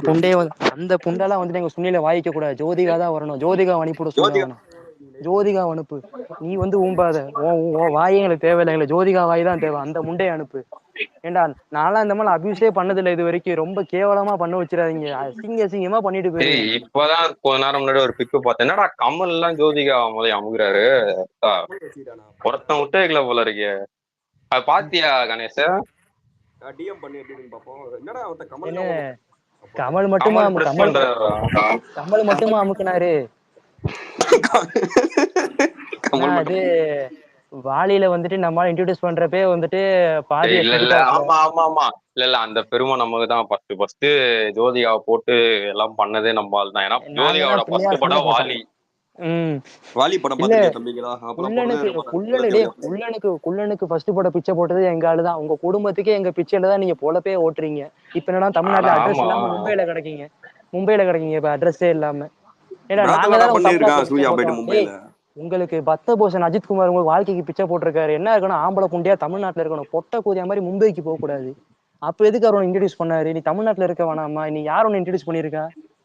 Speaker 2: புண்டெல்லாம் வந்துட்டு எங்க சுண்ணில வாய்க்க கூடாது. ஜோதிகா தான் வரணும். ஜோதிகா அனுப்பிவிட சொல்லுங்க அவனை. ஜோதிகா அனுப்பு. நீ வந்து ஊம்பாத, வாயே எங்களுக்கு தேவையில்லை, எங்களுக்கு ஜோதிகா வாய் தான் தேவை. அந்த முண்டையை அனுப்பு. ஏண்டா நான்லாம் இந்த மாதிரி அபியூஸே பண்ணதில்லை இது வரைக்கும். ரொம்ப கேவலமா பண்ண வச்சிடாதீங்க, அசிங்கமா பண்ணிட்டு போயிருங்க.
Speaker 6: இப்பதான் கொஞ்ச நேரம் முன்னாடி ஒரு பிக்கு பார்த்தேன், என்னடா கமல் எல்லாம் ஜோதிகா முதல்ல அமுகுறாரு, ஒருத்தன் விட்டே வைக்கல போல இருக்கு. அது பாத்தியா கணேஷ்?
Speaker 3: டிஎம் பண்ணி எப்படின்னு பாப்போம். என்னடா அவன்
Speaker 2: கமல் மட்டுமா அமுக்குனாரு? அது வாலியில வந்துட்டு நம்மளால இன்ட்ரோடியூஸ் பண்றப்பே வந்துட்டு பாதி
Speaker 6: இல்ல அந்த பெருமை நமக்கு தான். ஃபர்ஸ்ட் ஜோதிகாவை போட்டு எல்லாம் பண்ணதே நம்ம தான். ஏன்னா ஜோதிகாவோட ஃபர்ஸ்ட் படம் வாலி.
Speaker 3: வாலி படம் பாத்தீங்களா தம்பிங்களா?
Speaker 2: குள்ளனுக்கு ஃபர்ஸ்ட் படம் பிச்சை போட்டது எங்க ஆளுதான். உங்க குடும்பத்துக்கே எங்க பிச்சையில தான் நீங்க பொழப்பே ஓட்டுறீங்க. இப்ப என்னன்னா தமிழ்நாட்டுல அட்ரஸ் இல்லாம மும்பைல கிடைக்கீங்க இப்ப அட்ரஸே இல்லாம. ஏன்னா உங்களுக்கு பத்த போஷன் அஜித்குமார் உங்களுக்கு வாழ்க்கைக்கு பிச்சை போட்டிருக்காரு. என்ன இருக்கணும், ஆம்பளை புண்டியா தமிழ்நாட்டுல இருக்கணும், பொட்டை கூதியா மாதிரி மும்பைக்கு போக கூடாது. அப்ப எதுக்கு அவர் இன்ட்ரடியூஸ் பண்ணாரு? நீ தமிழ்நாட்டுல இருக்க வேணாமா? நீ யார் ஒன்னு இன்ட்ரடியூஸ் பண்ணிருக்கா?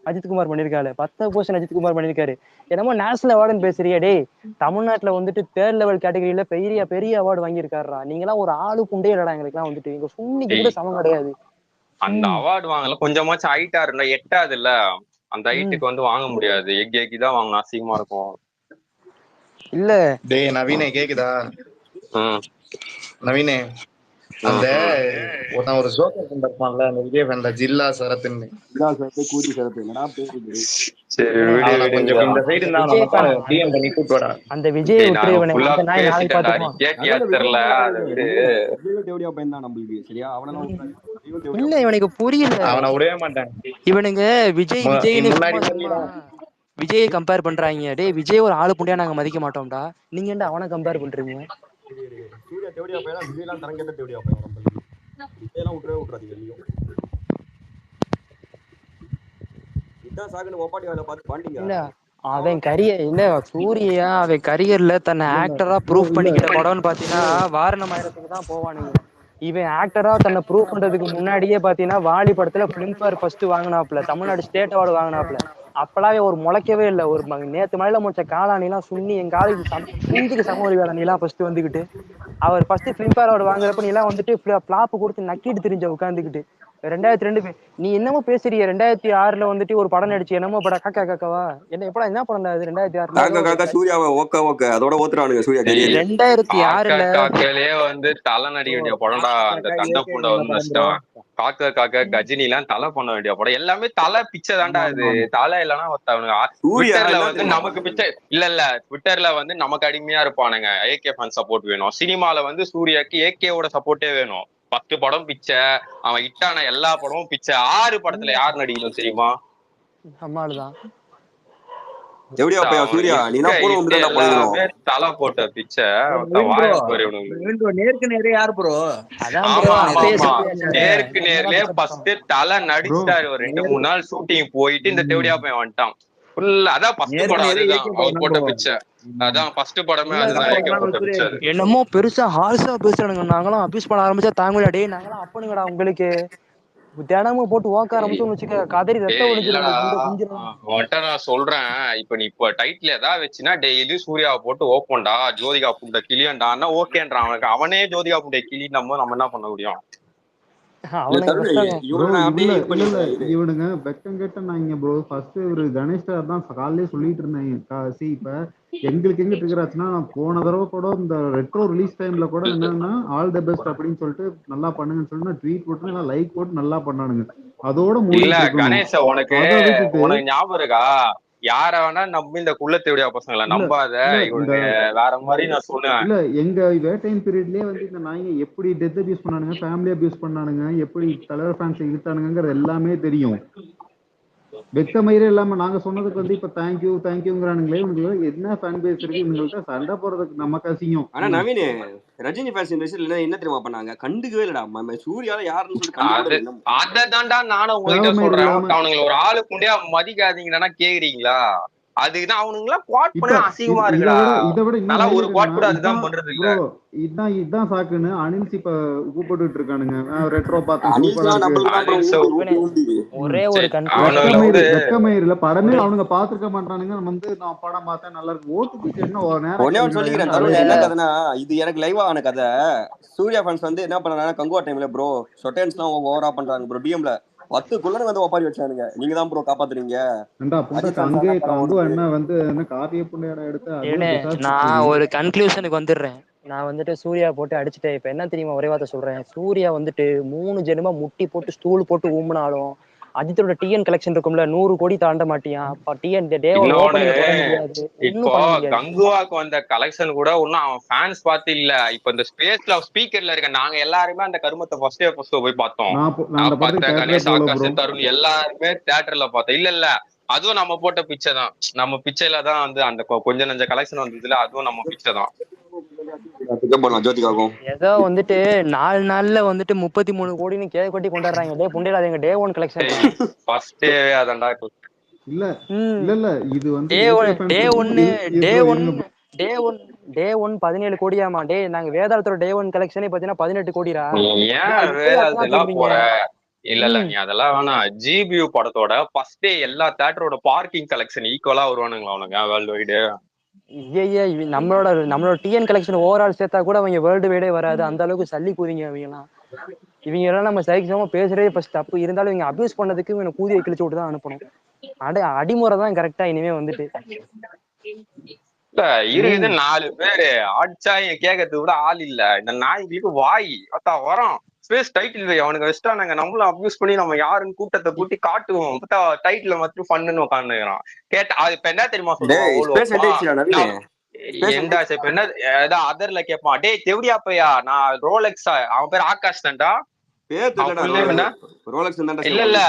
Speaker 2: அஜித்குமார் பண்ணிருக்காரு, பத்த போஷன் அஜித்குமார் பண்ணிருக்காரு. என்னமோ நேஷனல் அவார்டுன்னு பேசுறியா? டே தமிழ்நாட்டுல வந்துட்டு 3rd லெவல் கேட்டகரியில பெரிய அவார்டு வாங்கியிருக்காருடா. நீங்களாம் ஒரு ஆளு புண்டே இல்லடா. எங்களுக்கு எல்லாம் வந்துட்டு எங்க சுண்ணிக்கு கூட சமம் கிடையாது.
Speaker 6: அந்த அவார்டு வாங்கல, கொஞ்சமாச்சும் ஹைட்டா இருந்தா எட்டாது இல்ல, அந்த ஹைட்டுக்கு வந்து வாங்க முடியாது. எக்கி தான் வாங்கணும், அசிங்கமா இருக்கும்.
Speaker 2: இல்ல
Speaker 1: டேய் நவீனே கேக்குதா? நவீனே, அந்த ஒரு ஜோக்கர் ஃப்ரெண்ட் இருப்பான்ல, அந்த விஜய் ஃப்ரெண்ட்ல, ஜில்லா சரத்ன்னு.
Speaker 3: கூதி சரத் என்னடா பேரு?
Speaker 6: சரி
Speaker 1: கொஞ்சம் இந்த சைடு நான் நம்ம டிஎம் பண்ணி கூட்டி வரேன்.
Speaker 2: அந்த விஜய் விட்டுருவனே, அந்த நாய் நாளைக்கு பாத்துப்போம்.
Speaker 6: கேட்டியா தெரியல அது விடு.
Speaker 3: தேவடியா பையன் தான் நம்மளுக்கு சரியா? அவனெல்லாம்
Speaker 2: இல்ல இவனுக்கு புரியல,
Speaker 1: அவனை விடவே மாட்டேன்.
Speaker 2: இவனுங்க விஜயை கம்பேர் பண்றாங்க. டே விஜய் ஒரு ஆளு புண்டியா நாங்க மதிக்க மாட்டோம்டா. நீங்க என்ன அவனை கம்பேர் பண்றீங்க?
Speaker 3: சூர்யா தேவடியா பையன், விஜய் எல்லாம் தரங்கேட்ட தேவடியா பையன் நம்மளுக்கு. இதெல்லாம் விட்டுறாதீங்க நீங்க. இதான் சாகுன்னு ஒப்பாட்டி வேலை பார்த்து பாண்டிங்க.
Speaker 2: இல்ல அவன் சூர்யா அவன் கரியர்ல தன்னை ஆக்டரா ப்ரூவ் பண்ணிக்கிட்ட படம்னு பாத்தீங்கன்னா வாரணமாயிரத்துக்கு தான் போவானுங்க. இவன் ஆக்டரா தன்னை ப்ரூவ் பண்றதுக்கு முன்னாடியே பாத்தீங்கன்னா வாலி படத்துல பிலிம்பேர் ஃபர்ஸ்ட் வாங்கினாப்ல, தமிழ்நாடு ஸ்டேட் அவார்டு வாங்கினாப்ல. அப்பெல்லாம் ஒரு முளைக்கவே இல்லை. ஒரு நேத்து மழையில முளைச்ச காளானி எல்லாம் சுண்ணி எங்க ஆளுக்கு குஞ்சுக்கு சமூக வேலை நீலாம் ஃபர்ஸ்ட் வந்துகிட்டு அவர் ஃபர்ஸ்ட் ஃபிலிம்பேர் அவார்டு வாங்குறப்ப நீ எல்லாம் வந்துட்டு பிளாப் கொடுத்து நக்கிட்டு தெரிஞ்ச உட்காந்துக்கிட்டு 2002 நீ என்னமோ பேசுறிய 2006ல வந்துட்டு ஒரு படம் நடிச்சு என்னமோ படம் காக்கா காக்காவா எப்படா என்ன படம் அது 2006ல
Speaker 3: காக்கா சூர்யாவை ஓக்க அதோட ஓத்துறானுங்க சூர்யா கரியர்.
Speaker 2: 2006ல
Speaker 6: காக்கலே வந்து தலை நடிக்க வேண்டிய படம்டா. அந்த தண்டை பூண்டை வந்து நஷ்டம். காக்கா கஜினி எல்லாம் தலை பண்ண வேண்டிய படம். எல்லாமே தலை பிச்சை தாண்டா இது. தலை இல்லைன்னா ட்விட்டர்ல வந்து நமக்கு பிச்சை இல்ல ட்விட்டர்ல வந்து நமக்கு அடிமையா இருப்பானுங்க. ஏகே ஃபேன் சப்போர்ட் வேணும். சினிமால வந்து சூர்யாக்கு ஏகேவோட சப்போர்ட்டே வேணும். 10 படம் பிச்சை. அவன் இட்டான எல்லா படமும் பிச்சை. 6 படத்துல யார் நடிக்கணும் தெரியுமா?
Speaker 2: நம்மளுதான்
Speaker 3: சூர்யா
Speaker 6: எல்லாமே தலை போட்ட பிச்சை.
Speaker 5: நேருக்கு நேரே யாரு ப்ரோ?
Speaker 6: நேருக்கு நேர்லயே ஃபர்ஸ்ட் தலை நடிச்சிட்டாரு. ஒரு 2-3 நாள் ஷூட்டிங் போயிட்டு இந்த தேவடியா பையன் வந்துட்டான். அதான் ஃபர்ஸ்ட் படம். அதுதான் அவர் போட்ட பிச்சை. அதான் ஃபர்ஸ்ட் படமே அதுதான். ஏகே போட்ட பிச்சை.
Speaker 2: என்னமோ பெருசா ஹார்ஸா பேசுறானுங்க. நாங்களாம் அபியூஸ் பண்ண ஆரம்பிச்சா தாங்கடா. டேய் நாங்களாம் அப்பனுங்கடா உங்களுக்கு தினமும் போட்டு ஓக்க ஆரம்பிச்சோம்னு வச்சுக்க கதறி ரத்தம்
Speaker 6: ஒழிஞ்சிடும். நான் சொல்றேன் இப்ப நீ இப்ப டைட்டில் ஏதாவது வச்சுன்னா டெய்லி சூர்யாவை போட்டு ஓப்பன்டா ஜோதிகா புண்டை கிளியன்டான்னா ஓகேன்றான். அவனுக்கு அவனே ஜோதிகா புண்டை கிளி நம்ம என்ன பண்ண முடியும்?
Speaker 7: இவனுங்க வெக்கம் கேட்ட நான் ப்ரோ ஃபர்ஸ்ட் ஒரு கணேஷ் தான் காலையிலே சொல்லிட்டு இருந்தேன். இப்ப எங்களுக்கு எங்க ட்ரிகர் ஆச்சுன்னா போன தடவை கூட இந்த ரெட்ரோ ரிலீஸ் டைம்ல கூட என்னன்னா ஆல் தி பெஸ்ட் அப்படின்னு சொல்லிட்டு நல்லா பண்ணுங்கன்னு சொல்லிட்டு ட்வீட் போட்டு நல்லா லைக் போட்டு நல்லா பண்ணானுங்க. அதோட
Speaker 6: இல்ல கணேஷ் உனக்கு ஞாபகம் இருக்கா? யார வேணா நம்பி இந்த குள்ள தேவடியா பசங்களை நம்பாத. வேற மாதிரி நான் சொன்னேன்.
Speaker 7: இல்ல எங்க வேட்டையின் பீரியட்லயே வந்து இந்த நாய்ங்க எப்படி டெத் அபியூஸ் பண்ணானுங்க, ஃபேமிலி அபியூஸ் பண்ணானுங்க, எப்படி தலைவர் ஃபேன்ஸ் இழுத்தானுங்கிறது எல்லாமே தெரியும். வெக்கமயிரே இல்லாம நாங்க சொன்னதுக்கு வந்து இப்ப தேங்க்யூங்கிறானுங்களே. இவங்களுக்கு என்ன ஃபேன் பேஸ் இருக்கு? இவங்கள்ட்ட சண்டை போறதுக்கு நமக்கு அசிங்கம்.
Speaker 3: ஆனா நவீன் ரஜினி ஃபேன்ஸ் இண்டஸ்ட்ரியில என்ன தெரியுமா பண்ணாங்க? கண்டுக்கவே இல்லடா சூர்யால யாருன்னு சொல்லிட்டு.
Speaker 6: அததான்டா நானும் உங்ககிட்ட சொல்றேன். அவனுங்களை ஒரு ஆளு குண்டியா மதிக்காதீங்கன்னா கேக்குறீங்களா? அதுக்குதான் அவனுங்களா குவாட் பண்ண அசிங்கமா இருக்குடா. நல்லா ஒரு குவாட் கூட அதுதான் பண்றது இல்ல.
Speaker 7: இதுதான் சாக்குன்னு அனில்ஸ் இப்ப கூப்பிட்டு இருக்கானுங்க. ரெட்ரோ பார்த்தேன்
Speaker 2: ஒரே ஒரு
Speaker 7: வெக்கமயிரில படமே அவனுங்க பாத்துருக்க மாட்டானுங்க. வந்து நான் படம் பார்த்தேன் நல்லா இருக்கு. ஓட்டுக்கு என்ன ஒரு நேரம்
Speaker 3: சொல்லிக்கிறேன். என்ன கதைனா இது எனக்கு லைவா ஆன கதை. சூர்யா ஃபேன்ஸ் வந்து என்ன பண்ணாங்க கங்குவா டைம்ல ப்ரோ சொட்டன்ஸ் எல்லாம் ஓவரா பண்றாங்க ப்ரோ. டிஎம்ல 10 குள்ளன வந்து ஒப்பாரி வச்சானுங்க. நீங்க தான் ப்ரோ காப்பாத்துறீங்க.
Speaker 2: நான் ஒரு கன்க்ளூஷனுக்கு வந்துடுறேன். நான் வந்துட்டு சூர்யா போட்டு அடிச்சுட்டேன். இப்ப என்ன தெரியுமா ஒரே வார்த்தை சொல்றேன். சூர்யா வந்துட்டு 3 ஜென்மமா முட்டி போட்டு ஸ்டூல் போட்டு ஊம்பினாலும் அஜித்தோட டிஎன் கலெக்ஷன் இருக்கும்ல 100 கோடி தாண்ட மாட்டியான்.
Speaker 6: இப்போ கங்குவாக்கு வந்த கலெக்ஷன் கூட ஒன்னும் அவன் ஃபேன்ஸ் பார்த்து இல்ல. இப்ப இந்த ஸ்பேஸ்ல ஸ்பீக்கர்ல இருக்க நாங்க எல்லாருமே அந்த கருமத்தை ஃபர்ஸ்ட் போய் பார்த்தோம். நான் பார்த்தேன், கணேஷ், ஆகாஷ், தருண் எல்லாருமே தியேட்டர்ல பார்த்தோம். இல்ல அதுவும் நம்ம போட்ட பிச்சை தான். நம்ம பிச்சையில தான் வந்து அந்த கொஞ்சம் நஞ்ச கலெக்ஷன் வந்ததுல அதுவும் நம்ம பிச்சை தான்.
Speaker 2: ஏதோ வந்துட்டு 4 நாள்ல வந்துட்டு 33 கோடின்னு கேக் கொட்டி கொண்டாடுறாங்க. டே புண்டையில அது எங்க டே 1 கலெக்ஷன்.
Speaker 6: ஃபர்ஸ்டே அதண்டா.
Speaker 7: இல்ல இது வந்து
Speaker 2: டே 1 17 கோடியாமா. டே நாங்க வேதாளத்தோட டே 1 கலெக்ஷனே பாத்தீங்கன்னா 18 கோடிடா.
Speaker 6: ஏன் வேதாளத்துல போற? இல்ல நீ அதெல்லாம் வேணாம். ஜிபியூ படத்தோட ஃபர்ஸ்ட் டே எல்லா தியேட்டரோட பார்க்கிங் கலெக்ஷன் ஈக்குவலா வருவானுங்களா அவனுங்க வேர்ல்டு வைடு?
Speaker 2: நம்மளோட டிஎன் கலெக்ஷன் ஓவரால் சேர்த்தா கூட அவங்க வேர்ல்டு வைடே வராது. அந்த அளவுக்கு சல்லி கூதிங்க அவங்கலாம். இவங்க எல்லாம் நம்ம சைக்கிளமா பேசுறதே ஃபர்ஸ்ட் தப்பு. இருந்தாலும் இவங்க அபியூஸ் பண்ணதுக்கு இவங்க கூதியை கிழிச்சு விட்டு தான் அனுப்பணும். அடிமுறை தான் கரெக்டா இனிமே வந்துட்டு.
Speaker 6: இருக்குது 4 பேரு ஆட்சா கேட்கறதுக்கு கூட ஆள் இல்ல. இந்த நாய்களுக்கு வாய் அத்தா வரோம் ஸ்பேஸ் டைட்டில் வை. அவனுக்கு வச்சுட்டானுங்க. நம்மளும் அபியூஸ் பண்ணி நம்ம யாருன்னு கூட்டத்தை கூட்டி காட்டுவோம். டைட்டில் மட்டும் பண்ணுன்னு உட்காந்துக்கிறான். கேட்டா அது இப்ப என்ன தெரியுமா சொல்லுவான்? அதர்ல கேட்பான். டே தெவடியா பையா நான் ரோலெக்ஸ். அவன் பேர் ஆகாஷ் தான்டா. இல்ல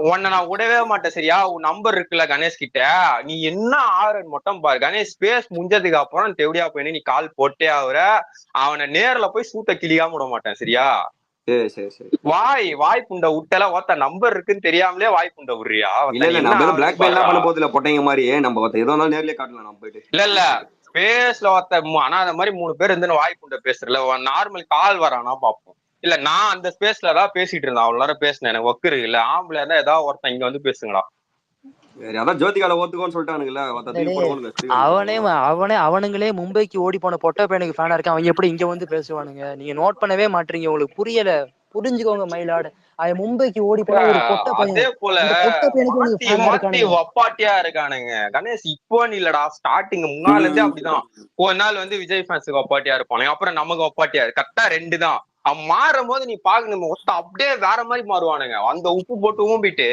Speaker 6: உன்னை நான் விடவே மாட்டேன் சரியா? உன் நம்பர் இருக்குல்ல கணேஷ் கிட்ட. நீ என்ன ஆறுன்னு மட்டும் பாரு. கணேஷ் ஸ்பேஸ் முடிஞ்சதுக்கு அப்புறம் தெவடியா பையனு நீ கால் போட்டே ஆகுற. அவனை நேர்ல போய் சூத்த கிளியாம விட மாட்டேன் சரியா? வாய் புண்டை விட்டல ஒருத்த நம்பர் இருக்குன்னு தெரியாமலே வாய் புண்டை விடுறியா? இல்ல ஸ்பேஸ்ல ஒருத்த அனாத மாதிரி 3 பேர் இருந்து வாய் புண்டை பேசுறல. நார்மல் கால் வரானா பாப்போம். இல்ல நான் அந்த ஸ்பேஸ்ல ஏதாவது பேசிட்டு இருந்தேன். அவ்வளவு நேரம் பேசினேன். எனக்கு ஒக்கு இருக்கு இல்ல. ஆம்பளை இருந்தா ஏதாவது ஒருத்தன் இங்க வந்து பேசுங்களா?
Speaker 3: சரி அதான் ஜோதிகால ஓத்துக்கோன்னு சொல்லிட்டானுங்கல்ல தூக்கி போடுவோம்
Speaker 2: அவனுங்களே மும்பைக்கு ஓடி போன பொட்ட பையனுக்கு ஃபேனா இருக்கான். அவங்க எப்படி இங்க வந்து பேசுவானுங்க? நீங்க நோட் பண்ணவே மாட்டீங்க. உங்களுக்கு புரியல. புரிஞ்சுக்கோங்க மயிலாடு. அவன் மும்பைக்கு ஓடி போன ஒரு பொட்ட பையன்.
Speaker 6: அதே போல
Speaker 2: அந்த பொட்ட பையனுக்கு உனக்கு
Speaker 6: மாத்தி
Speaker 2: ஃபேனா
Speaker 6: மாத்தி
Speaker 2: இருக்கானுங்க.
Speaker 6: வப்பாட்டியா இருக்கானுங்க. கணேஷ் இப்போ இல்லடா, ஸ்டார்டிங் முன்னால இருந்தே அப்படிதான். ஒரு நாள் வந்து விஜய் ஃபேன்ஸுக்கு வப்பாட்டியா இருப்பானுங்க, அப்புறம் நமக்கு வப்பாட்டியா கரெக்டா 2 தான். அவன் மாறும் போது நீ பாக்கணும், அப்படியே வேற மாதிரி மாறுவானுங்க. அந்த உப்பு போட்டு ஊம்பிட்டு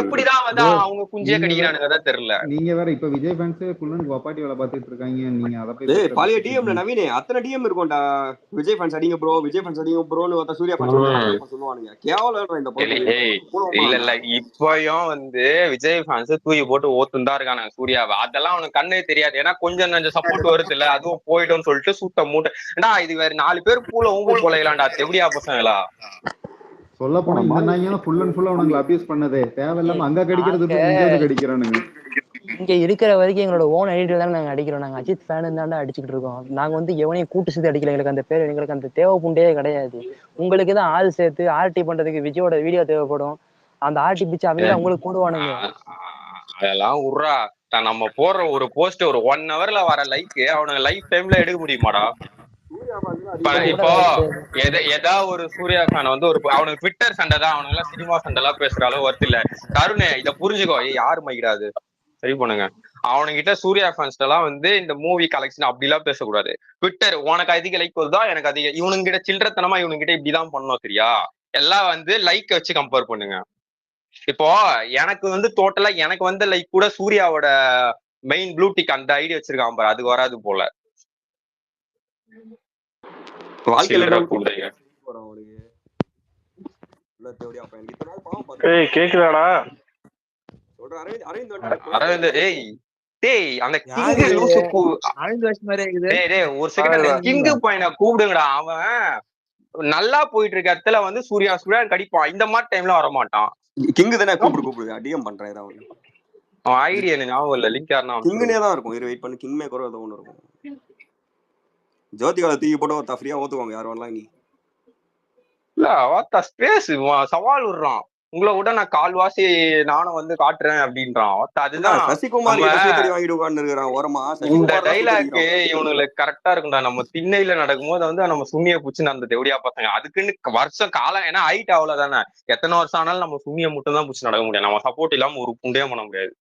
Speaker 6: எப்படிதான் வந்து அவங்க குஞ்சியே கடிக்கிறானுங்க தான் தெரியல.
Speaker 7: நீங்க வேற இப்ப விஜய் ஃபேன்ஸே குள்ளனுக்கு வப்பாட்டி வேலை பார்த்துட்டு இருக்காங்க. நீங்க அதை
Speaker 3: போய் பழைய டிஎம்ல நவீனே அத்தனை டிஎம் இருக்கும்டா. விஜய் ஃபேன்ஸ் அடிங்க ப்ரோ, விஜய் ஃபேன்ஸ் அடிங்க ப்ரோன்னு ஒருத்த சூர்யா ஃபேன்ஸ் சொல்லுவானுங்க. கேவலம் இந்த
Speaker 6: இல்ல இப்பயும் வந்து விஜய் ஃபேன்ஸ் தூக்கி போட்டு ஓத்துன்னு தான் இருக்கானுங்க சூர்யாவை. அதெல்லாம் அவனுக்கு கண்ணே தெரியாது. ஏன்னா கொஞ்சம் சப்போர்ட் வருது இல்ல, அதுவும் போயிடும்னு சொல்லிட்டு சுத்த மூட்டை இது வேற 4 பேர் பூல ஊம்பு போலையலாம்டா தெவடியா பசங்களா.
Speaker 7: சொல்ல போனா இந்த நாய்ங்க ஃபுல் அண்ட் ஃபுல்லா அவனுங்களை அபியூஸ் பண்ணதே தேவையில்லாம அங்க கடிக்கிறது இங்க கடிக்கிறானுங்க.
Speaker 2: இங்க இருக்கிற வரைக்கும் எங்களோட ஓன் ஐடியா தான் நாங்க அடிக்கிறோம். நாங்க அஜித் ஃபேன் தாண்டா அடிச்சுக்கிட்டு இருக்கோம். நாங்க வந்து எவனையும் கூட்டு சேர்த்து அடிக்கல. எங்களுக்கு அந்த பேர், எங்களுக்கு அந்த தேவை புண்டே கிடையாது. உங்களுக்கு தான் ஆள் சேர்த்து ஆர்டி பண்றதுக்கு விஜயோட வீடியோ தேவைப்படும். அந்த ஆர்டி பிச்சு அவங்க தான் உங்களுக்கு போடுவானுங்க.
Speaker 6: அதெல்லாம் உர்றா, நம்ம போடுற ஒரு போஸ்ட் ஒரு 1 ஹவர்ல வர லைக் அவனுக்கு லைஃப் டைம்ல எடுக்க முடியுமாடா? இப்போ ஏதாவது ஒரு சூர்யா ஃபேன் வந்து அவனுக்கு ட்விட்டர் சண்டை தான், அவனுக்கு எல்லாம் சினிமா சண்டை எல்லாம் பேசுற அளவு வருது இல்ல. தருணே இத புரிஞ்சுக்கோ. யாரு மைக்கிறாது சரி பண்ணுங்க. அவனுகிட்ட சூர்யா ஃபேன்ஸ் எல்லாம் வந்து இந்த மூவி கலெக்ஷன் அப்படி எல்லாம் பேசக்கூடாது. ட்விட்டர் உனக்கு அதிக லைக் வருதா, எனக்கு அதிக, இவனுங்கிட்ட சில்லறத்தனமா இவனுங்கிட்ட இப்படிதான் பண்ணணும் சரியா? எல்லாம் வந்து லைக் வச்சு கம்பேர் பண்ணுங்க. இப்போ எனக்கு வந்து டோட்டலா எனக்கு வந்து லைக் கூட சூர்யாவோட மெயின் ப்ளூ டிக் அந்த ஐடி வச்சிருக்கான் பாரு, அது வராது போல.
Speaker 8: கேக்குதாடா
Speaker 6: அரவிந்த்? டேய் அந்த கிங் லூசு ஒரு செகண்ட் கிங் பையனை கூப்பிடுங்கடா. அவன் நல்லா போயிட்டு இருக்க இடத்துல வந்து சூர்யா கடிப்பான். இந்த மாதிரி டைம்ல வர மாட்டான்.
Speaker 3: கிங் தானே கூப்பிடு டிஎம் பண்றேன்.
Speaker 6: அவன் ஐடி எனக்கு ஞாபகம் இல்ல, லிங்க் யாருன்னா
Speaker 3: கிங்னே தான் இருக்கும். வெயிட் பண்ணு, கிங் மேக்கரோ ஏதோ ஒன்று இருக்கும். ஜோதிகால தூக்கி போட்டு ஒருத்தா ஃப்ரீயா ஓத்துவாங்க யாரும் வரலாம். நீ
Speaker 6: இல்ல வாத்தா ஸ்பேஸ் சவால் விடுறான். உங்களை விட நான் கால்வாசி நானும் வந்து காட்டுறேன் அப்படின்றான். அதுதான்
Speaker 3: சசிகுமார் வாங்கிட்டு உட்கார்ந்துருக்கான் ஓரமா. இந்த
Speaker 6: டைலாக் இவனுங்களுக்கு கரெக்டா இருக்கும்டா. நம்ம திண்ணையில நடக்கும்போது வந்து நம்ம சுண்ணிய புடிச்சு அந்த தேவடியா பசங்க அதுக்குன்னு வருஷம் காலம், ஏன்னா ஹைட் அவ்வளவுதானே. எத்தனை வருஷம் ஆனாலும் நம்ம சுண்ணிய மட்டும் தான் புடிச்சு நடக்க முடியாது. நம்ம சப்போர்ட் இல்லாம ஒரு புண்டே பண்ண முடியாது.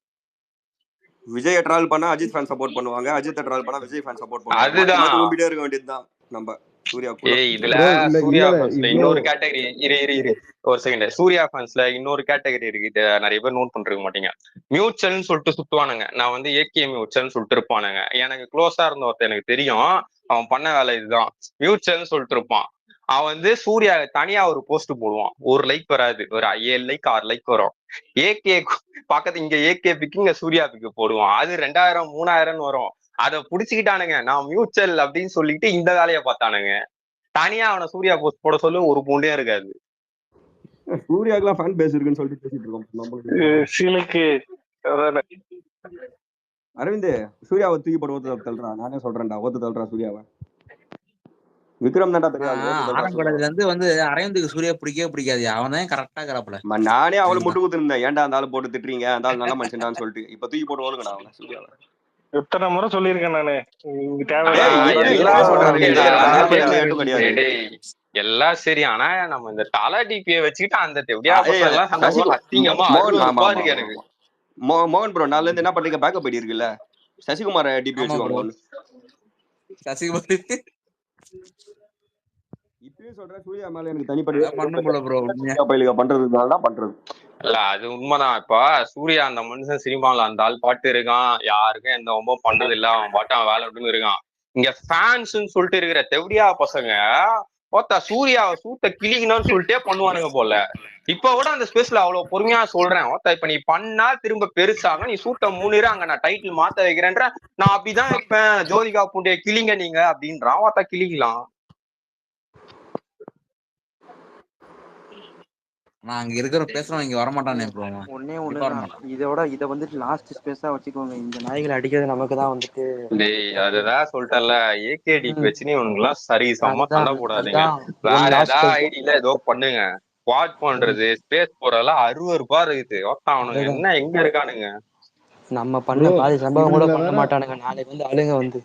Speaker 3: விஜய் ட்ராவல் பண்ணா அஜித் ஃபேன் சப்போர்ட் பண்ணுவாங்க, அஜித் ட்ராவல் பண்ணா விஜய் ஃபேன் சப்போர்ட் பண்ணுவாங்க. அதுதான் நம்பிட்டே இருக்க வேண்டியதுதான் நம்ம சூர்யா.
Speaker 6: இதுல சூர்யா ஃபேன்ஸ்ல இன்னொரு கேட்டகரி இரு ஒரு செகண்ட். சூர்யா ஃபேன்ஸ்ல இன்னொரு கேட்டகரி இருக்கு, இது நிறைய பேர் நோட் பண்றக்க மாட்டீங்க. மியூச்சுவல்னு சொல்லிட்டு சுத்துவானுங்க. நான் வந்து ஏகே மியூச்சுவல்னு சொல்லிட்டு இருப்பானுங்க. எனக்கு க்ளோஸா இருந்த ஒருத்தர் எனக்கு தெரியும், அவன் பண்ண வேலை இதுதான். மியூச்சுவல்னு சொல்லிட்டு இருப்பான். அவன் வந்து சூர்யா தனியா ஒரு போஸ்ட் போடுவான். ஒரு லைக் வராது, ஒரு 7 லைக் 6 லைக் வரும். ஏகே பக்கத்து இங்க ஏகே பிக்கு இங்க சூர்யா பிக்கு போடுவான். அது 2000 3000 வரும். அதை புடிச்சுக்கிட்டானுங்க. நான் மியூச்சுவல் அப்படின்னு சொல்லிட்டு இந்த வேலையை பார்த்தானுங்க. தனியா அவனை சூர்யா போஸ்ட் போட சொல்லு ஒரு பூண்டே இருக்காது.
Speaker 3: சூர்யாக்கெல்லாம் ஃபேன் பேஸ் இருக்குன்னு சொல்லிட்டு பேசிட்டு இருக்கோம். அரவிந்த் சூர்யாவை தூக்கி போட்டு ஓத்து தள்ளுறான். நானே சொல்றேன்டா, ஓத்து தள்ளுறான் சூர்யாவை. விக்ரம் தான்டா தெரியாது.
Speaker 5: வந்து அரவிந்துக்கு சூர்யா பிடிக்கவே பிடிக்காது. அவன் தான் கரெக்டா கிடப்பல.
Speaker 3: நானே அவளை முட்டு குத்துருந்தேன். ஏன்டா அந்த ஆளு போட்டு திட்டுறீங்க, அந்த ஆள் நல்ல மனுஷன்டான்னு சொல்லிட்டு. இப்ப தூக்கி போட்டு ஓடுங்கடா அவனை சூர்யாவை.
Speaker 8: எத்தனை முறை சொல்லியிருக்கேன் நானு.
Speaker 6: எல்லாம் சரி, ஆனா நம்ம இந்த தலை டிபியை வச்சுக்கிட்டு அந்த
Speaker 3: மோகன் ப்ரோ நாள்ல இருந்து என்ன பண்றீங்க? பேக்கப் ஐடி இருக்குல்ல, சசிகுமார் டிபி வச்சுக்கோங்க.
Speaker 5: சசிகுமார்
Speaker 3: இப்பயும் சொல்றேன், சூர்யா மேல எனக்கு தனிப்பட்ட பண்றதுனால தான் பண்றது
Speaker 6: இல்ல. அது உண்மைதான். இப்ப சூர்யா அந்த மனுஷன் சினிமால அந்த ஆள் பாட்டு இருக்கான், யாருக்கும் எந்த ரொம்ப பண்றது இல்ல, அவன் பாட்டு அவன் வேலை விட்டுன்னு இருக்கான். இங்க ஃபேன்ஸ்ன்னு சொல்லிட்டு இருக்கிற தெவடியா பசங்க பார்த்தா சூர்யாவை சூட்ட கிளிக்கணும்னு சொல்லிட்டே பண்ணுவானுங்க போல. இப்ப கூட அந்த ஸ்பேஸ்ல அவ்வளவு பொறுமையா சொல்றேன். இப்ப நீ பண்ணா திரும்ப பெருசாக நீ சூட்ட 3 அங்க நான் டைட்டில் மாத்த வைக்கிறேன்ற, நான் அப்படிதான் வைப்பேன். ஜோதிகா பூண்டிய கிளிங்க நீங்க அப்படின்றான். பார்த்தா கிளிக்கலாம்.
Speaker 5: நான் அங்க இருக்கிற பேசுறோம், இங்க வர மாட்டானே.
Speaker 2: ஒன்னே ஒண்ணு, இத வந்துட்டு லாஸ்ட் ஸ்பேஸா வச்சுக்கோங்க. இந்த நாய்களை அடிக்கிறது நமக்கு தான் வந்துட்டு.
Speaker 6: அதுதான் சொல்லிட்டல, ஏகேடிக்கு வச்சு நீ உனக்கு எல்லாம் சரி சமமா சண்டை போடாதீங்க. வேற ஏதாவது ஐடியில ஏதோ பண்ணுங்க. வாட்ச் பண்றது ஸ்பேஸ் போறதெல்லாம் அருவருப்பா இருக்குது. அவனுங்க
Speaker 2: அதுதான்
Speaker 6: என்ன எங்க இருக்கானுங்க?
Speaker 2: நம்ம பண்ண
Speaker 7: ப்ரோ
Speaker 2: பாதி சம்பவம் கூட
Speaker 7: இவனுங்களை
Speaker 2: பண்ண
Speaker 7: வேற
Speaker 2: மாட்டானுங்க, நாளைக்கு வந்து அழுங்க வந்து.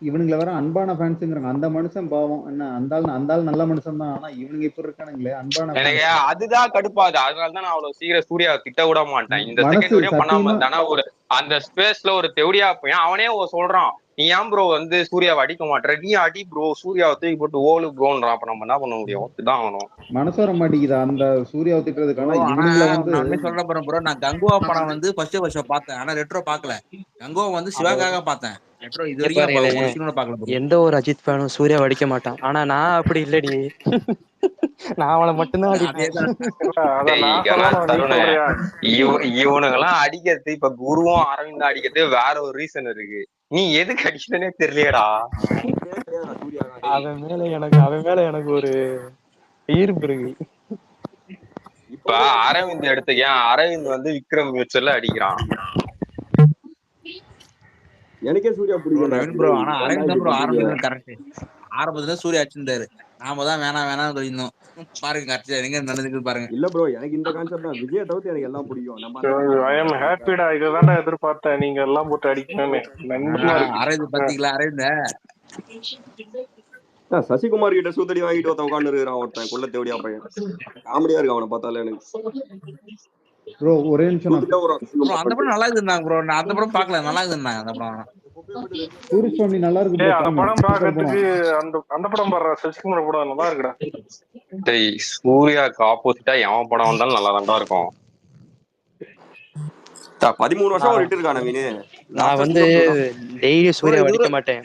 Speaker 7: இவனுங்களை வேற அன்பான ஃபேன்ஸுங்கிறாங்க. அந்த மனுஷன் பாவம் என்ன, அந்த ஆள் நல்ல மனுஷன் தான். ஆனா இவனுங்க இப்ப இருக்கானுங்களே அன்பான
Speaker 6: எனக்கு
Speaker 7: ஃபேன்ஸ்.
Speaker 6: அதுதான் கடுப்பாது. அதனாலதான் நான் அவ்வளவு சீக்கிரம் சூர்யா திட்ட விட மாட்டேன். இந்த
Speaker 7: மனசு
Speaker 6: செகண்ட் வரையும் பண்ணாம
Speaker 7: சத்தியமா
Speaker 6: இருந்தானா ஒரு அந்த ஸ்பேஸ்ல ஒரு தெவடியா பையன் அவனே சொல்றான், நீ ஏன் ப்ரோ வந்து சூர்யாவை அடிக்க மாட்டேற, நீ அடி ப்ரோ, சூர்யாவை தூக்கி போட்டு ஓலு ப்ரோன்றான். அப்ப நம்ம என்ன பண்ண முடியும்? ஒத்துதான் ஆகணும்.
Speaker 7: மனசு வர மாட்டேங்குதா அந்த சூர்யாவை திட்டுறதுக்கு.
Speaker 5: ப்ரோ
Speaker 7: ஆனா
Speaker 5: ஆனா
Speaker 7: இவனுங்களை வந்து
Speaker 5: நான் உண்மையை சொல்ல போறேன் ப்ரோ, நான் கங்குவா படம் வந்து ஃபர்ஸ்ட் பார்த்தேன். ஆனா ரெட்ரோ பார்க்கல. கங்குவா வந்து சிவாக்காக பார்த்தேன். ரெட்ரோ இது
Speaker 2: இங்க
Speaker 5: வரைக்கும் ஒரு
Speaker 2: பாருங்களேன்,
Speaker 5: சீனோட பார்க்கல ப்ரோ.
Speaker 2: எந்த ஒரு அஜித் ஃபேனும் சூர்யா அடிக்க மாட்டான். ஆனா நான் அப்படி இல்லடி. நான் அவளை மட்டும்தான் அடிப்பேன்.
Speaker 5: அதேதான்.
Speaker 8: அத நான் சொல்லணும், நீ
Speaker 6: தருணே,
Speaker 8: சொல்றியா?
Speaker 6: இவனுங்கெல்லாம் அடிக்கிறது, இப்ப குருவும் அரவிந்தா அடிக்கிறது வேற ஒரு ரீசன் இருக்கு. நீ எதுக்கு அடிக்கலனே தெரியலடா.
Speaker 2: அவன் மேல எனக்கு ஒரு ஈர்ப்பு இருக்கு.
Speaker 6: இப்ப அரவிந்த் எடுத்துக்க, அரவிந்த் வந்து விக்ரம் மியூச்சுவல்ல அடிக்கிறான்.
Speaker 3: எனக்கே சூர்யா
Speaker 5: ப்ரோ
Speaker 3: பிடிக்கும்.
Speaker 5: நவீன் ப்ரோ, ஆனா அரவிந்த் தான் ப்ரோ ஆரம்பத்துல கரெக்ட். ஆரம்பத்துல சூர்யா அடிச்சிருந்தாரு, நாம தான் வேணாம் சொல்லியிருந்தோம். பாருங்க கரெக்டா எங்க நடந்துக்கு பாருங்க.
Speaker 3: இல்ல ப்ரோ, எனக்கு இந்த கான்செப்ட் தான். விஜய தவிர்த்து எனக்கு எல்லாம் பிடிக்கும். நம்ம
Speaker 8: ஐ எம் ஹாப்பிடா, இதுதான்டா எதிர்பார்த்தேன். நீங்க எல்லாம் போட்டு அடிக்கணும்னு நன்றமா இருக்கு.
Speaker 5: அரவிந்த் பாத்தீங்களா? அரவிந்த
Speaker 3: சசிகுமார் கிட்ட சூத்தடி வாங்கிட்டு ஒருத்தன் உட்காந்து இருக்கிறான், ஒருத்தன் கொள்ள தேவடியா பையன். காமெடியா இருக்கு அவனை பார்த்தாலே எனக்கு.
Speaker 7: ப்ரோ ஒரே நிமிஷம்
Speaker 5: ப்ரோ அந்த படம் நல்லா இருந்தாங்க ப்ரோ. நான் அந்த படம் பார்க்கல, நல்லா இருந்தாங்க அந்த படம்.
Speaker 7: டூரிஸ்ட் ஃபேமிலி நல்லா இருக்கு ப்ரோ.
Speaker 8: அந்த படம் பாக்கிறதுக்கு அந்த படம் பாடுற சசிகுமார் படம் நல்லா இருக்குடா.
Speaker 6: சூர்யாக்கு ஆப்போசிட்டா எவன் படம் வந்தாலும் நல்லா தான் இருக்கும்.
Speaker 3: 13 வருஷம் விட்டு இருக்கான் நவீனு.
Speaker 2: நான் வந்து டெய்லி சூர்யா அடிக்க மாட்டேன்.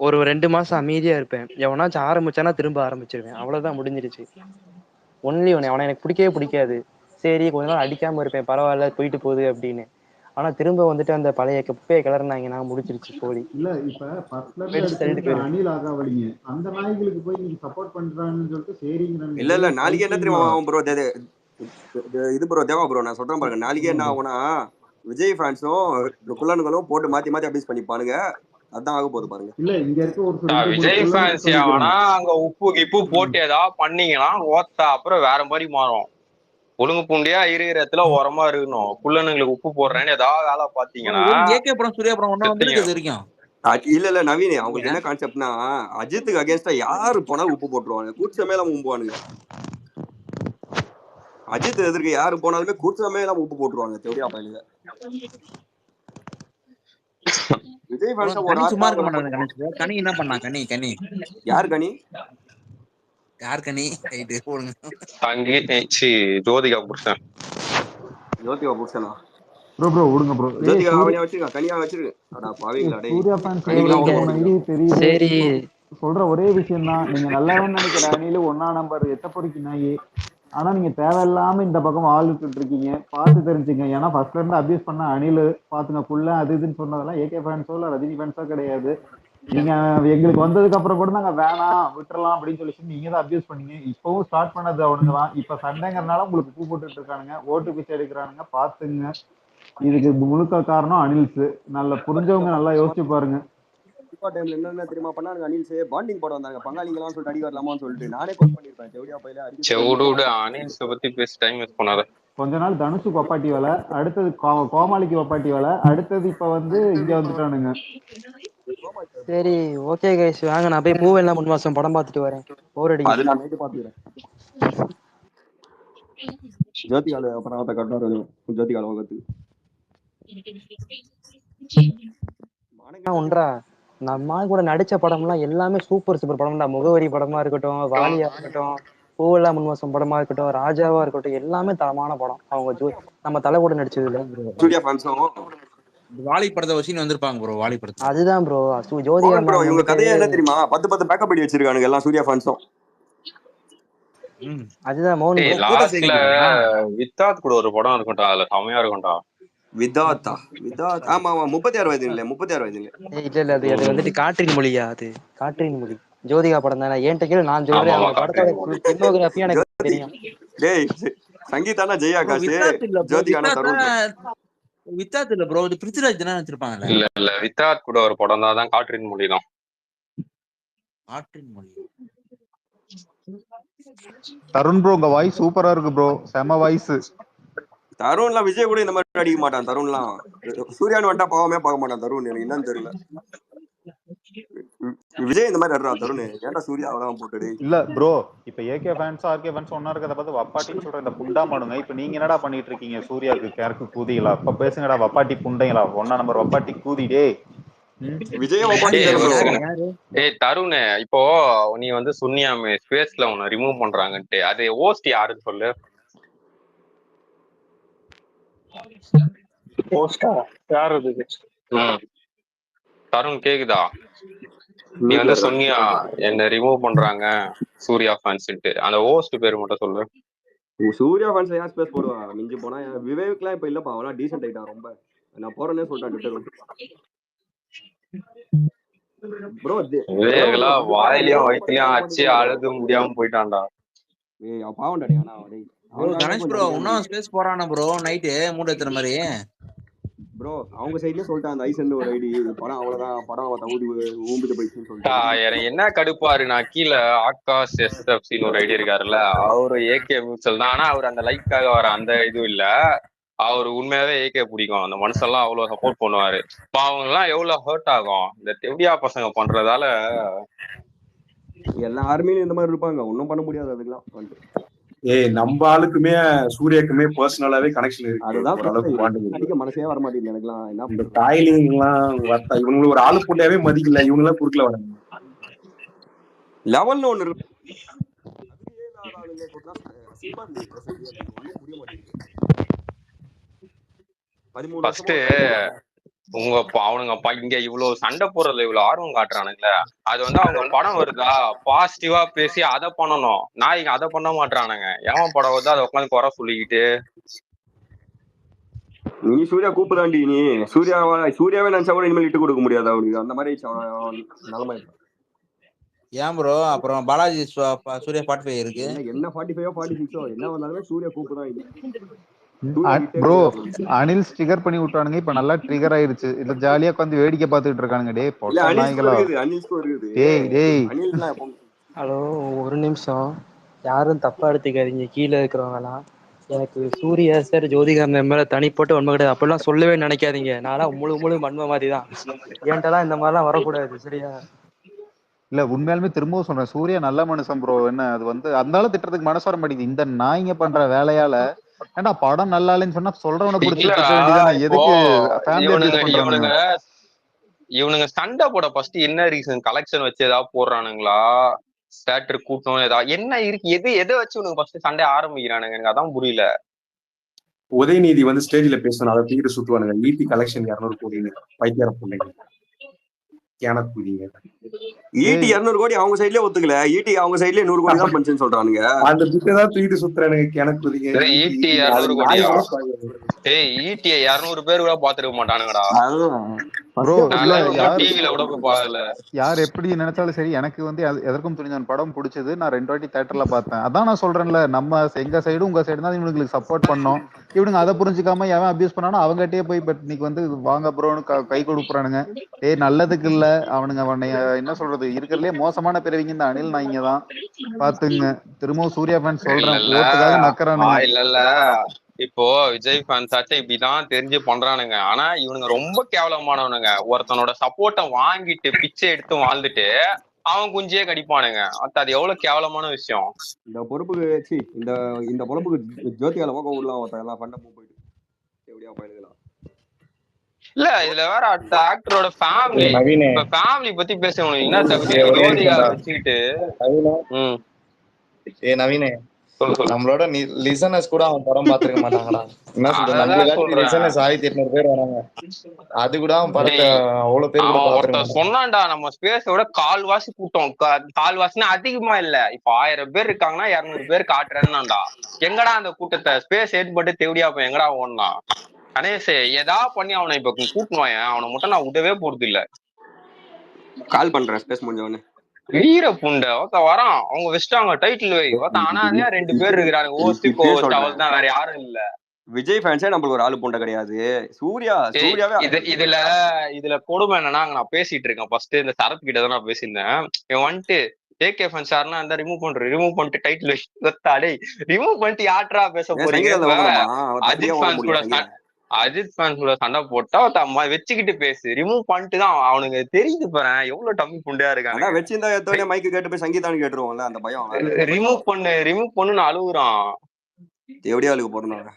Speaker 2: ஒரு 2 மாசம் அமைதியா இருப்பேன். எவனாச்சும் ஆரம்பிச்சானா திரும்ப ஆரம்பிச்சிருவேன். அவ்வளவுதான், முடிஞ்சிருச்சு. Only one. அவனை எனக்கு பிடிக்கவே பிடிக்காது. சரி கொஞ்ச நாள் அடிக்காம இருப்பேன், பரவாயில்ல போயிட்டு போகுது அப்படின்னு. ஆனா திரும்ப வந்துட்டு அந்த பழைய குப்பையை கிளறினாங்கன்னா முடிச்சிருச்சு போடி.
Speaker 7: இல்ல இப்ப ஃபர்ஸ்ட்ல இருந்து எடுத்து அணில் ஆகாவலிங்க அந்த நாய்களுக்கு போய் நீங்க சப்போர்ட் பண்றாங்கன்னு சொல்லிட்டு சரிங்கிறாங்க.
Speaker 3: இல்ல நாளைக்கு என்ன தெரியுமா ப்ரோ, இது ப்ரோ தேவா ப்ரோ, நான் சொல்றேன் பாருங்க. நாளைக்கு என்ன ஆகும்னா, விஜய் ஃபேன்ஸும் குள்ளனுங்களும் போட்டு மாத்தி அபியூஸ் பண்ணிப்பானுங்க. அதான் ஆக போகுது பாருங்க.
Speaker 7: இல்ல இங்க இருக்க ஒரு
Speaker 6: விஜய் ஃபேன்ஸ் ஆனா அங்க உப்பு போட்டு ஏதாவது பண்ணீங்கன்னா ஓத்தா அப்புறம் வேற மாதிரி மாறும். ஒழுங்கு பூண்டியா இருக்கிற இடத்துல ஓரமா இருக்கணும். குள்ளனுங்களுக்கு உப்பு போடுறேன்னு ஏதாவது வேலை பாத்தீங்கன்னா
Speaker 5: ஏகே படம் சூர்யா படம் ஒண்ணா வந்துருக்கு வரைக்கும்.
Speaker 3: இல்ல நவீன், அவங்களுக்கு என்ன கான்செப்ட்னா, அஜித்துக்கு அகேன்ஸ்டா யாரு போனாலும் உப்பு போட்டுருவாங்க. கூச்சமே இல்லாம உம்புவானுங்க. அஜித் எதிர்க்கு யாரு போனாலுமே கூச்சமே இல்லாம உப்பு போட்டுருவாங்க. தேவடியா பையனுங்க. விஜய் ஃபேன்ஸ் ஒரு
Speaker 5: சும்மா இருக்க மாட்டாங்க. கனி என்ன பண்ணா? கனி
Speaker 3: யார் கனி?
Speaker 5: யார் கனி? ரைட் போடுங்க.
Speaker 6: ஜோதிகா புருஷன்.
Speaker 3: ஜோதிகா புருஷனா?
Speaker 7: ப்ரோ விடுங்க ப்ரோ.
Speaker 3: ஜோதிகா அவனே வச்சிருக்கா, கனியா வச்சிருக்கு. அடா பாவீங்களா டேய்.
Speaker 7: சூர்யா ஃபேன்ஸ் தெரியுது. சரி சொல்ற ஒரே விஷயம் தான், நீங்க நல்லாவே நினைக்கிற அணில 1 நம்பர் எட்ட பொறுக்கி நாயி. ஆனா நீங்க தேவையில்லாம இந்த பக்கம் ஆள் விட்டுட்டு இருக்கீங்க. பார்த்து தெரிஞ்சுங்க. ஏன்னா ஃபர்ஸ்ட்ல இருந்து அபியூஸ் பண்ண அணில் பாத்துங்க புள்ள அது இதுன்னு சொன்னதெல்லாம் ஏகே ஃபேன்ஸோ இல்ல ரஜினி ஃபேன்ஸோ கிடையாது. நீங்க எங்களுக்கு வந்ததுக்கு அப்புறம் கூட நாங்க வேணாம் விட்டுறலாம் அப்படின்னு சொல்லி நீங்க தான் அபியூஸ் பண்ணீங்க. இப்பவும் ஸ்டார்ட் பண்ணது அவனுங்க தான். இப்ப சண்டைங்கிறதுனால உங்களுக்கு பூ போட்டுட்டு இருக்கானுங்க, ஓட்டு பிச்சை எடுக்கிறானுங்க. பாத்துங்க, இதுக்கு முழுக்க காரணம் அனில்ஸ். நல்ல புரிஞ்சவங்க நல்லா யோசிச்சு பாருங்க.
Speaker 3: டைம்ல என்ன தெரியுமா பண்ணாங்க? அனில்ஸ் பாண்டிங் போட வந்தாங்க, பங்காளிங்களாம் சொல்லிட்டு அடி வரலாமான்னு சொல்லிட்டு. நானே கோட் பண்ணிருப்பேன். தேவடியா பையில
Speaker 6: அனில்ஸ் பத்தி பேசி டைம் வேஸ்ட் பண்ணாத.
Speaker 7: கொஞ்ச நாள் தனுஷுக்கு ஒப்பாட்டி வேலை, அடுத்தது கோமாளிக்கு ஒப்பாட்டி வேலை, அடுத்தது இப்ப வந்து இங்க வந்துட்டானுங்க.
Speaker 2: சரி ஓகே கைஸ், வாங்க நான் போய் பூவெல்லாம் முன் மாசம் படம் பார்த்துட்டு வரேன். போர் அடிக்குது.
Speaker 3: அது நான் நைட்டு பாத்துக்கிறேன். ஜோதிகால படத்தை கட்டாரு. ஜோதிகால வகத்துக்கு
Speaker 2: ஒன்றா நம்ம கூட நடிச்ச படம்லாம் எல்லாமே சூப்பர் படம் தான். முகவரி படமா இருக்கட்டும், வாலியா இருக்கட்டும், பூவெல்லாம் முன்வாசம் படமா இருக்கட்டும், ராஜாவா இருக்கட்டும், எல்லாமே தரமான படம். அவங்க நம்ம தலை கூட நடிச்சதுல
Speaker 3: சூர்யா ஃபேன்ஸும்
Speaker 5: வாலி படத்தை வச்சு வந்திருப்பாங்க ப்ரோ. வாலி படத்தை
Speaker 2: அதுதான் ப்ரோ. ஜோதிகா
Speaker 3: ப்ரோ இவங்க கதையா என்ன தெரியுமா? 10 பேக்கப் பண்ணி வச்சிருக்கானுங்க எல்லாம் சூர்யா ஃபேன்ஸும்.
Speaker 2: அதுதான் மௌனி.
Speaker 6: லாஸ்ட்ல வித்தாத் கூட ஒரு படம் இருக்கும்டா, அதுல செமையா இருக்கும்டா.
Speaker 3: விதாத்தா? ஆமா 36 வயது இல்ல, 36 வயது இல்ல.
Speaker 2: இல்ல அது வந்துட்டு காற்றின் மொழியா? அது காற்றின் மொழி ஜோதிகா படம் தானே. என்கிட்ட கேளு, நான் சொல்றேன். அந்த படத்தோட சினிமோகிராஃபி எனக்கு தெரியும்.
Speaker 3: டேய் சங்கீதானா ஜெயா காசு, ஜோதிகானா தருண்.
Speaker 5: வித்தாத் இல்ல ப்ரோ, இது பிருத்திவிராஜ் தான வச்சிருப்பாங்க.
Speaker 6: இல்ல வித்தாத் கூட ஒரு படம் தான் காற்றின் மொழி தான்.
Speaker 5: காற்றின் மொழி
Speaker 7: தருண் ப்ரோ உங்க வாய்ஸ் சூப்பரா இருக்கு ப்ரோ, செம வாய்ஸ்.
Speaker 3: தருண்லாம் விஜய் கூட இந்த மாதிரி அடிக்க மாட்டான். தருண்லாம் சூர்யான்னு வந்துட்டா பாவமே பார்க்க மாட்டான் தருண். எனக்கு என்னன்னு தெரியல. விஜய் இந்த மாதிரி ஆடுறா தருண். ஏன்டா சூர்யா அவ்வளவு போட்டு.
Speaker 7: இல்ல ப்ரோ, இப்ப ஏகே ஃபேன்ஸ் ஆர்கே ஃபேன்ஸ் ஒன்னா இருக்கிறத பார்த்து வப்பாட்டின்னு சொல்ற இந்த புண்டா மாடுங்க. இப்ப நீங்க என்னடா பண்ணிட்டு இருக்கீங்க? சூர்யாவுக்கு கேருக்கு கூதிகளா? அப்ப பேசுங்கடா வப்பாட்டி புண்டைங்களா, ஒன்னா நம்பர் வப்பாட்டி கூதிடே.
Speaker 3: விஜய் வப்பாட்டி
Speaker 6: தருண், இப்போ நீ வந்து சொன்னியாமே ஸ்பேஸ்ல உன்னை ரிமூவ் பண்றாங்கன்ட்டு, அது ஹோஸ்ட் யாருன்னு சொல்லு.
Speaker 8: யார் அது?
Speaker 6: தருண் கேக்குதா? நீ வந்து சொன்னியா என்ன ரிமூவ் பண்றாங்க சூர்யா ஃபேன்ஸ்ட்டு, அந்த ஹோஸ்ட் பேர் மட்டும் சொல்லு.
Speaker 3: சூர்யா ஃபேன்ஸ் யார் ஸ்பேஸ் போடுவா? மிஞ்சி போனா விவேக்லாம் இப்ப இல்லப்பா, அவனா டீசென்ட் ஆயிட்டான் ரொம்ப. நான் போறேன்னே சொல்லிட்டான் ட்விட்டர்ல. ப்ரோ
Speaker 6: விவேக்லாம் வாயிலையும் வயிற்றுலயும் ஆச்சு அழுது முடியாம போயிட்டான்டா.
Speaker 3: ஏய் பாவம்டா டேய். ஆனா டேய்
Speaker 5: ப்ரோ கணேஷ் ப்ரோ இன்னும் ஸ்பேஸ் போறானே ப்ரோ, நைட்டு மூட ஏத்துற மாதிரி.
Speaker 3: ப்ரோ அவங்க சைடுலயே சொல்லிட்டான் அந்த ஐசன் ஒரு ஐடி படம், அவ்வளவுதான் படம் ஊம்பிட்டு போயிடுச்சுன்னு சொல்லிட்டான்.
Speaker 6: எனக்கு என்ன கடுப்பாரு, நான் கீழே ஆகாஷ் எஸ்எஃப்சின்னு ஒரு ஐடி இருக்காருல்ல, அவரு ஏகே மியூச்சல் தான். ஆனா அவர் அந்த லைக்காக வர அந்த இதுவும் இல்ல, அவரு உண்மையாவே ஏகே பிடிக்கும். அந்த மனுஷெல்லாம் அவ்வளவு சப்போர்ட் பண்ணுவாரு. இப்ப அவங்க எல்லாம் எவ்வளவு ஹர்ட் ஆகும் இந்த தெவ்டியா பசங்க பண்றதால.
Speaker 3: எல்லா ஆர்மியும் இந்த மாதிரி இருப்பாங்க, ஒன்னும் பண்ண முடியாது அதுக்கெல்லாம்.
Speaker 9: ஏய் நம்ம ஆளுக்குமே சூர்யாக்குமே பர்சனலாவே கனெக்ஷன் இருக்கு.
Speaker 3: அதுதான் அடிக்க மனசே வர மாட்டேங்குது எனக்குலாம். என்ன
Speaker 9: இந்த டாய்லிங் எல்லாம் இவங்க ஒரு ஆளு போட்டாவே மதிக்கல, இவங்க எல்லாம் குறுக்கல வராங்க.
Speaker 3: லெவல்னு ஒண்ணு இருக்கு.
Speaker 6: அவனுங்க இங்க இவ்வளவு சண்டை போடுறதுல இவ்வளவு ஆர்வம் காட்டுறானுங்களே, அது வந்து அவங்க படம் வருதா பாசிட்டிவா பேசி அதை பண்ணணும். நான் இங்க அதை பண்ண மாட்டானுங்க. எவன் படம் வருதோ அதை உட்காந்து குறை சொல்லிக்கிட்டு.
Speaker 3: நீ சூர்யா கூப்பிடாண்டி, நீ சூர்யாவே நினைச்சா கூட இனிமேல் இட்டு கொடுக்க முடியாது அவனுக்கு. அந்த மாதிரி நிலைமை.
Speaker 5: ஏன் ப்ரோ அப்புறம் பாலாஜி சூர்யா 45 இருக்கு.
Speaker 3: என்ன 45 46 என்ன வந்தாலுமே சூர்யா கூப்பிடுதான்.
Speaker 7: ப்ரோ அனில் ட்ரிகர் பண்ணி விட்டானுங்க, இப்ப நல்லா ட்ரிகர் ஆயிருச்சு. இல்ல ஜாலியா உட்காந்து வேடிக்கை பார்த்துட்டு இருக்கானுங்க. டேய் பொட்ட நாய்களா. டேய் டேய்
Speaker 2: ஹலோ ஒரு நிமிஷம், யாரும் தப்பா எடுத்துக்காதீங்க கீழே இருக்கிறவங்கலாம். எனக்கு சூர்யா சார் ஜோதிகாந்தன் மேல தனிப்பட்டு வன்மை கிடையாது, அப்படிலாம் சொல்லவே நினைக்காதீங்க. நான்லாம் முழு வன்மை மாதிரி தான். ஏன்ட்டெல்லாம் இந்த மாதிரிலாம் வரக்கூடாது சரியா?
Speaker 7: இல்ல உண்மையாலுமே திரும்பவும் சொல்றேன், சூர்யா நல்ல மனுஷன் ப்ரோ. என்ன அது வந்து அந்த திட்டத்துக்கு மனசு வர மாட்டேங்குது. இந்த நாய்ங்க பண்ற வேலையால ஏன்டா படம் நல்லா இல்லைன்னு சொன்னா சொல்றவனை பிடிச்சி திட்ட வேண்டியதானே? எதுக்கு
Speaker 6: இவனுங்க சண்டை போட ஃபர்ஸ்ட் என்ன ரீசன்? கலெக்ஷன் வச்சு ஏதாவது போடுறானுங்களா? தேட்டர் கூட்டம் ஏதாவது என்ன இருக்கு? எதை வச்சு உனக்கு ஃபர்ஸ்ட் சண்டை ஆரம்பிக்கிறானுங்க? எனக்கு அதான் புரியல.
Speaker 9: உதயநிதி வந்து ஸ்டேஜ்ல பேசணும், அதை தூக்கிட்டு சுத்துவானுங்க. ஈட்டி கலெக்ஷன் 200 கோடி பைத்தியார பிள்ளைங்க.
Speaker 3: ஈட்டி 200 கோடி அவங்க சைட்லயே ஒத்துக்கல. ஈட்டி அவங்க சைட்லயே 100 கோடி தான் பண்றேன்னு சொல்றானுங்க.
Speaker 9: அந்த பிட்டதான் தூக்கிட்டு சுத்துறானுங்க. கிணக்குதிங்க
Speaker 6: ஈட்டி 200 கோடியா? ஏய் ஈட்டியை 200 பேர் கூட பாத்துருக்க மாட்டானுங்கடா.
Speaker 7: யார் எப்படி நினைச்சாலும் சரி, எனக்கு வந்து எதற்கும் துணிஞ்சவன் படம் பிடிச்சது. நான் 2 வாட்டி தியேட்டர்ல பார்த்தேன். அதான் நான் சொல்றேன்ல, நம்ம எங்க சைடு உங்க சைடு தான் இவனுங்களுக்கு சப்போர்ட் பண்ணோம். இவனுங்க அதை புரிஞ்சுக்காம எவன் அபியூஸ் பண்ணானோ அவங்ககிட்டயே போய் இன்னைக்கு வந்து வாங்க ப்ரோன்னு கை கொடுக்குறானுங்க. ஏய் நல்லதுக்கு இல்ல அவனுங்க. அவனை என்ன சொல்றது, இருக்கிறதுலே மோசமான பிறவிங்க இந்த அனில் நாய்ங்க தான். பாத்துங்க, திரும்பவும் சூர்யா ஃபேன்ஸ் சொல்றேன், ஓட்டுக்காக நக்கறானுங்க.
Speaker 6: இல்ல இப்போ விஜய் ஃபேன்ஸ் ஆச்சு இப்படிதான் தெரிஞ்சு பண்றானுங்க. ஆனா இவனுங்க ரொம்ப கேவலமானவனுங்க. ஒருத்தனோட சப்போர்ட்டை வாங்கிட்டு பிச்சை எடுத்து வாழ்ந்துட்டு அவன் குஞ்சியே கடிப்பானுங்க. அது எவ்வளவு கேவலமான விஷயம்.
Speaker 3: இந்த பொறுப்புக்கு வச்சு இந்த பொறுப்புக்கு ஜோதிகால போக விடலாம். எல்லாம் பண்ண போயிட்டு எப்படியா போயிடலாம்.
Speaker 6: இல்ல இதுல வேற அடுத்த ஆக்டரோட ஃபேமிலி பத்தி பேசுறவனுக்கு என்ன தகுதி? ஜோதிகா வச்சுக்கிட்டு
Speaker 1: நவீனே நம்மளோட லிசனர்ஸ் கூட அவன் படம் பாத்துருக்க மாட்டாங்கடா. என்ன சொல்றது, லிசனர்ஸ் 1800 பேர் வராங்க. அது கூட அவன் படத்தை அவ்வளவு பேர்
Speaker 6: சொன்னான்டா. நம்ம ஸ்பேஸோட கால்வாசி கூட்டம், கால்வாசினா அதிகமா இல்ல. இப்ப 1000 பேர் இருக்காங்கன்னா 200 பேர் காட்டுறேன்னாண்டா. எங்கடா அந்த கூட்டத்தை ஸ்பேஸ் ஏற்பட்டு தேவடியா போய் எங்கடா ஓடனா? கணேஷ் ஏதாவது பண்ணி அவனை இப்ப கூட்டணும். அவனை மட்டும் நான் விடவே போறது இல்ல.
Speaker 3: கால் பண்றேன் ஸ்பேஸ் முடிஞ்சவனே.
Speaker 6: வீர புண்டை வரான். அவங்க வச்சுட்டாங்க டைட்டில் வை. ஆனா 2 பேர் இருக்கிறாங்க. தான் வேற யாரும் இல்ல.
Speaker 3: விஜய் ஃபேன்ஸே நம்மளுக்கு ஒரு ஆளு புண்டை கிடையாது. சூர்யாவே
Speaker 6: இதுல கொடுமை என்னன்னா, நான் பேசிட்டு இருக்கேன். ஃபர்ஸ்ட் இந்த சரத் கிட்ட தான் நான் பேசியிருந்தேன். இவன் வந்துட்டு ஏகே ஃபன்ஸ் யாருன்னா இருந்தா ரிமூவ் பண்ணிட்டு டைட்டில் வச்சுட்டாடே. ரிமூவ் பண்ணிட்டு யார்ட்ரா பேச போறீங்க? அஜித் ஃபேன்ஸ் கூட சண்டை போட்டா வச்சுக்கிட்டு பேசு. ரிமூவ் பண்ணிட்டு தான் அவனுக்கு தெரியுது பாரு எவ்வளவு டம்மி புண்டையா இருக்காங்க.
Speaker 3: வச்சிருந்தா எத்தோட மைக்கு கேட்டு போய் சங்கீதான்னு கேட்டுருவோம்ல, அந்த பயம்.
Speaker 6: ரிமூவ் பண்ணுன்னு அழுகுறான்.
Speaker 3: எப்படியா அழுகு போறோம்.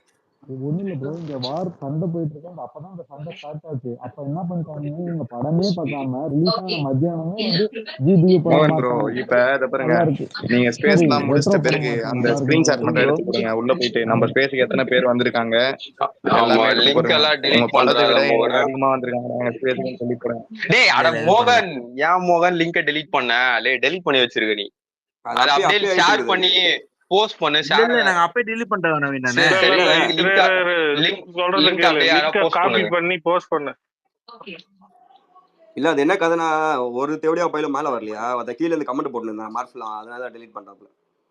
Speaker 7: ஒண்ணு இல்ல ப்ரோ, இங்க வார் சண்டை போயிட்டு இருக்கோம். அப்பதான் அந்த சண்டை ஸ்டார்ட் ஆச்சு. அப்ப என்ன பண்ணிட்டாங்க, இவங்க படமே பார்க்காம ரிலீஸ் ஆன மத்தியானமே வந்து ஜிபி
Speaker 1: மோகன் ப்ரோ இப்ப இத பாருங்க, நீங்க ஸ்பேஸ் எல்லாம் முடிச்சிட்ட பிறகு அந்த ஸ்கிரீன்ஷாட் மட்டும் எடுத்து போடுங்க. உள்ள போயிட்டு நம்ம ஸ்பேஸ்க்கு எத்தனை பேர் வந்திருக்காங்க எல்லாமே எடுத்து போடுங்க. உங்க படத்தை விட எங்களுக்கு அதிகமா வந்திருக்காங்க ஸ்பேஸ்க்கு சொல்லி போடுங்க.
Speaker 6: டேய் அட மோகன், ஏன் மோகன் லிங்கை டெலீட் பண்ண? டெலீட் பண்ணி வச்சிருக்க நீ. அதை அப்படியே ஷேர் பண்ணி போஸ்ட் பண்ணு.
Speaker 5: நாங்க அப்பே டெலீட் பண்ணிட்டோம் நவீன். நானு
Speaker 8: காப்பி பண்ணி போஸ்ட் பண்ண.
Speaker 3: இல்ல அது என்ன கதைனா, ஒரு தேவடியா பையில மேல வரலையா, அத கீழ இருந்து கமெண்ட் போட்டுருந்தேன் மார்ஃப்லாம், அதனால டெலீட் பண்றாப்ல.